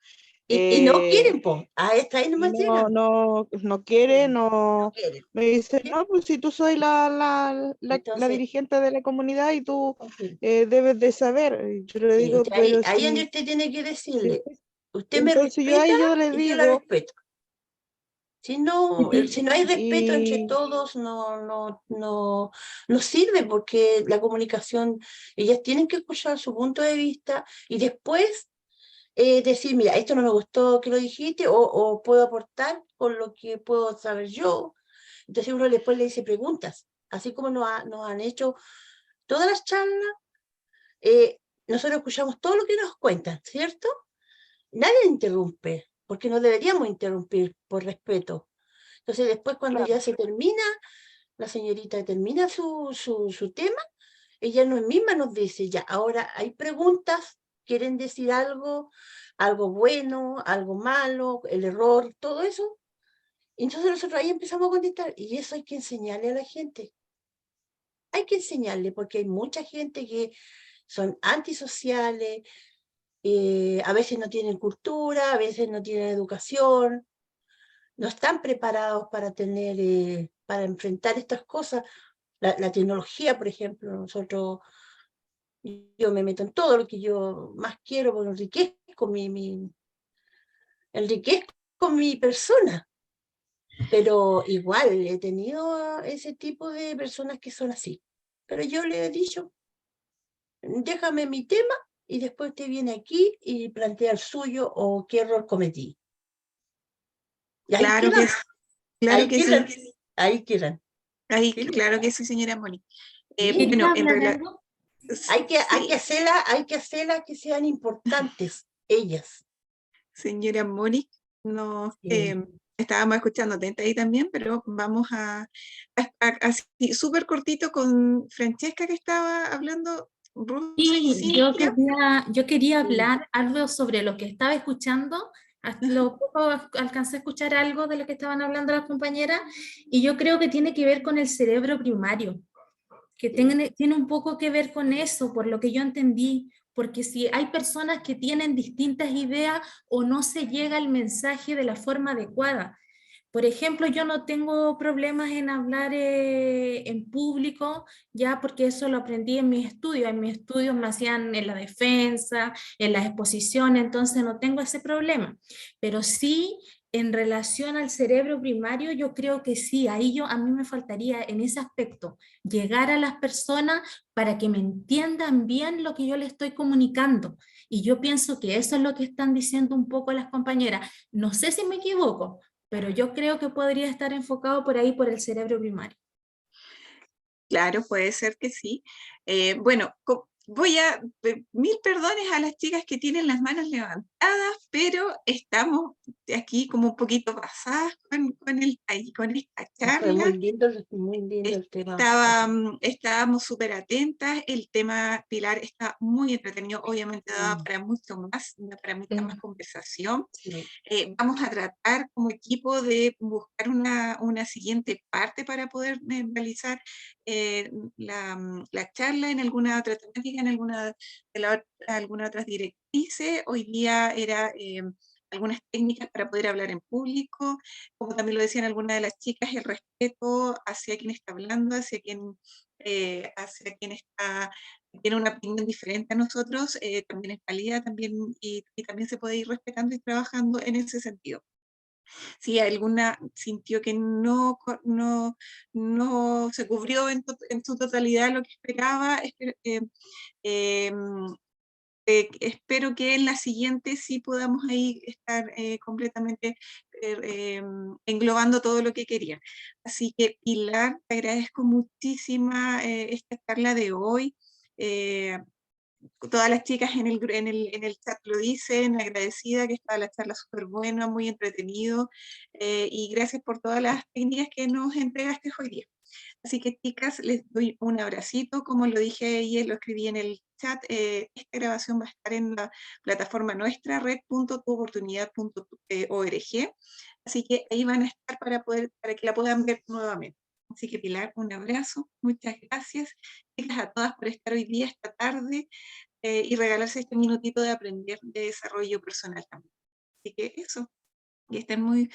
Y no quieren, po. Hasta ahí nomás llegan. No quiere, No no, quieren. me dice, ¿Sí? no, pues si tú soy la Entonces, dirigente de la comunidad y tú sí, debes de saber. Y yo le sí, digo, pero ahí donde sí, usted tiene que sí. decirle, usted me Entonces yo respeta ahí yo le y yo la digo, respeto. Si no hay respeto entre y todos, no sirve, porque la comunicación, ellas tienen que escuchar su punto de vista y después decir, mira, esto no me gustó que lo dijiste, o puedo aportar con lo que puedo saber yo. Entonces uno después le dice preguntas, así como nos han hecho todas las charlas, nosotros escuchamos todo lo que nos cuentan, ¿cierto? Nadie interrumpe, porque no deberíamos interrumpir por respeto. Entonces después cuando claro, ya se termina, la señorita termina su tema, ella misma nos dice, ya, ahora hay preguntas, quieren decir algo bueno, algo malo, el error, todo eso. Y entonces nosotros ahí empezamos a contestar, y eso hay que enseñarle a la gente. Hay que enseñarle, porque hay mucha gente que son antisociales, a veces no tienen cultura, a veces no tienen educación, no están preparados para enfrentar estas cosas. La tecnología, por ejemplo, yo me meto en todo lo que yo más quiero, porque enriquezco mi persona, pero igual he tenido ese tipo de personas que son así. Pero yo le he dicho, déjame mi tema y después usted viene aquí y plantea el suyo o qué error cometí. Y ahí Claro que quedan, sí, claro ahí que sí. quedan, ahí quedan. Ahí, ¿Sí? claro que sí, señora Mónica. Sí. Bueno, ¿Quería en hablar realidad, algo? Hay que sí, hacerlas que sean importantes, ellas. señora Mónica, no, Sí. estábamos escuchando atenta ahí también, pero vamos así súper cortito con Francesca que estaba hablando, Rusia y Sí, Cintia. yo quería Sí. hablar algo sobre lo que estaba escuchando Lo poco alcancé a escuchar algo de lo que estaban hablando las compañeras y yo creo que tiene que ver con el cerebro primario, que tiene un poco que ver con eso, por lo que yo entendí, porque si hay personas que tienen distintas ideas o no se llega el mensaje de la forma adecuada. Por ejemplo, yo no tengo problemas en hablar en público, ya porque eso lo aprendí en mis estudios. En mis estudios me hacían en la defensa, en las exposiciones, entonces no tengo ese problema. Pero sí, en relación al cerebro primario, yo creo que sí, a mí me faltaría en ese aspecto, llegar a las personas para que me entiendan bien lo que yo les estoy comunicando. Y yo pienso que eso es lo que están diciendo un poco las compañeras. No sé si me equivoco, pero yo creo que podría estar enfocado por ahí, por el cerebro primario. Claro, puede ser que sí. Bueno, mil perdones a las chicas que tienen las manos levantadas, pero estamos aquí como un poquito pasadas con esta Fue charla. muy lindo el tema. Estábamos súper atentas, el tema, Pilar, está muy entretenido, obviamente da para mucho más, da para mucha más conversación. Sí. Vamos a tratar como equipo de buscar una siguiente parte para poder realizar la charla en alguna otra temática, en alguna otras directrices. Hoy día era algunas técnicas para poder hablar en público, como también lo decían algunas de las chicas, el respeto hacia quien está hablando, hacia quien tiene una opinión diferente a nosotros, también es válida también, y también se puede ir respetando y trabajando en ese sentido. Si alguna sintió que no se cubrió en su totalidad lo que esperaba, espero que en la siguiente sí podamos ahí estar completamente englobando todo lo que quería. Así que, Pilar, te agradezco muchísima esta charla de hoy. Todas las chicas en el chat lo dicen, agradecida, que estaba la charla súper buena, muy entretenido, y gracias por todas las técnicas que nos entregaste hoy día. Así que, chicas, les doy un abracito. Como lo dije ayer, lo escribí en el chat, esta grabación va a estar en la plataforma nuestra, red.tuoportunidad.org. Así que ahí van a estar para que la puedan ver nuevamente. Así que, Pilar, un abrazo, muchas gracias. Chicas, a todas por estar hoy día, esta tarde, y regalarse este minutito de aprender de desarrollo personal también. Así que eso, y estén muy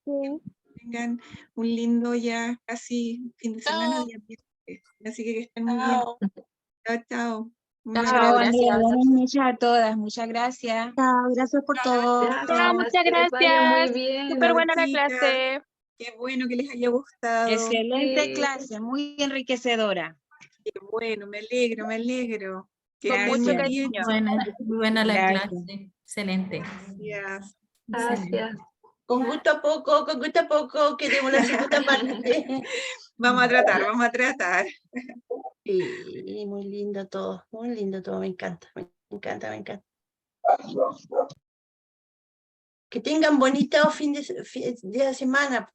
bien. Tengan un lindo ya casi fin de semana, Chao. día miércoles. Así que estén muy bien. Chao. Chao, chao. Chao, Chao, Andrea, gracias. buenas noches a todas. Muchas gracias. Chao, gracias por todo. Gracias, Muchas que les vaya muy gracias. bien. Súper Chao, buena la chicas. clase. Qué bueno que les haya gustado. Excelente Sí. clase, muy enriquecedora. Qué bueno, me alegro, me alegro. Que Con estén mucho muy Gracias. bien. cariño. Muy buena la Gracias. clase, excelente. Gracias. Gracias. Con gusto a poco, queremos la segunda parte. Vamos a tratar. Sí, muy lindo todo, me encanta, me encanta. Que tengan bonito fin de semana.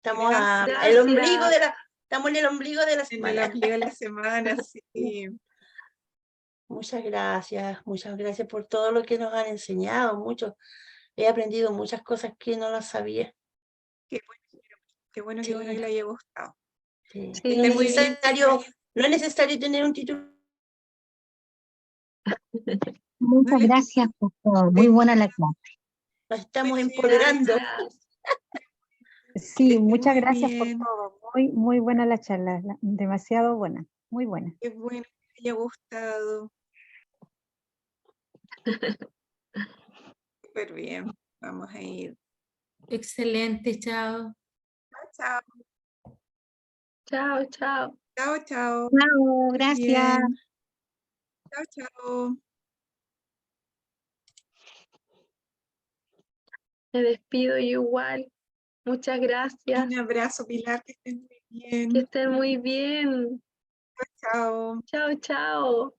Estamos Gracias. estamos en el ombligo de la En el semana. ombligo de la semana, sí. Muchas gracias por todo lo que nos han enseñado, mucho. He aprendido muchas cosas que no las sabía. Qué bueno Sí. que le haya gustado. Sí. Sí. No es necesario tener un título. Muchas gracias por todo. Muy buena la clase. Nos estamos Muchas empoderando. Gracias. Sí, estén muchas muy gracias bien. por todo. Muy buena la charla, demasiado buena, muy buena. Qué bueno que les haya gustado. Súper bien. Vamos a ir. Excelente, chao. Chao, Chao, chao. chao, chao. Chao, gracias. Bien. Chao, chao. Me despido yo igual. Muchas gracias. Un abrazo, Pilar, que estén muy bien. Que estén muy bien. Chao. Chao, chao.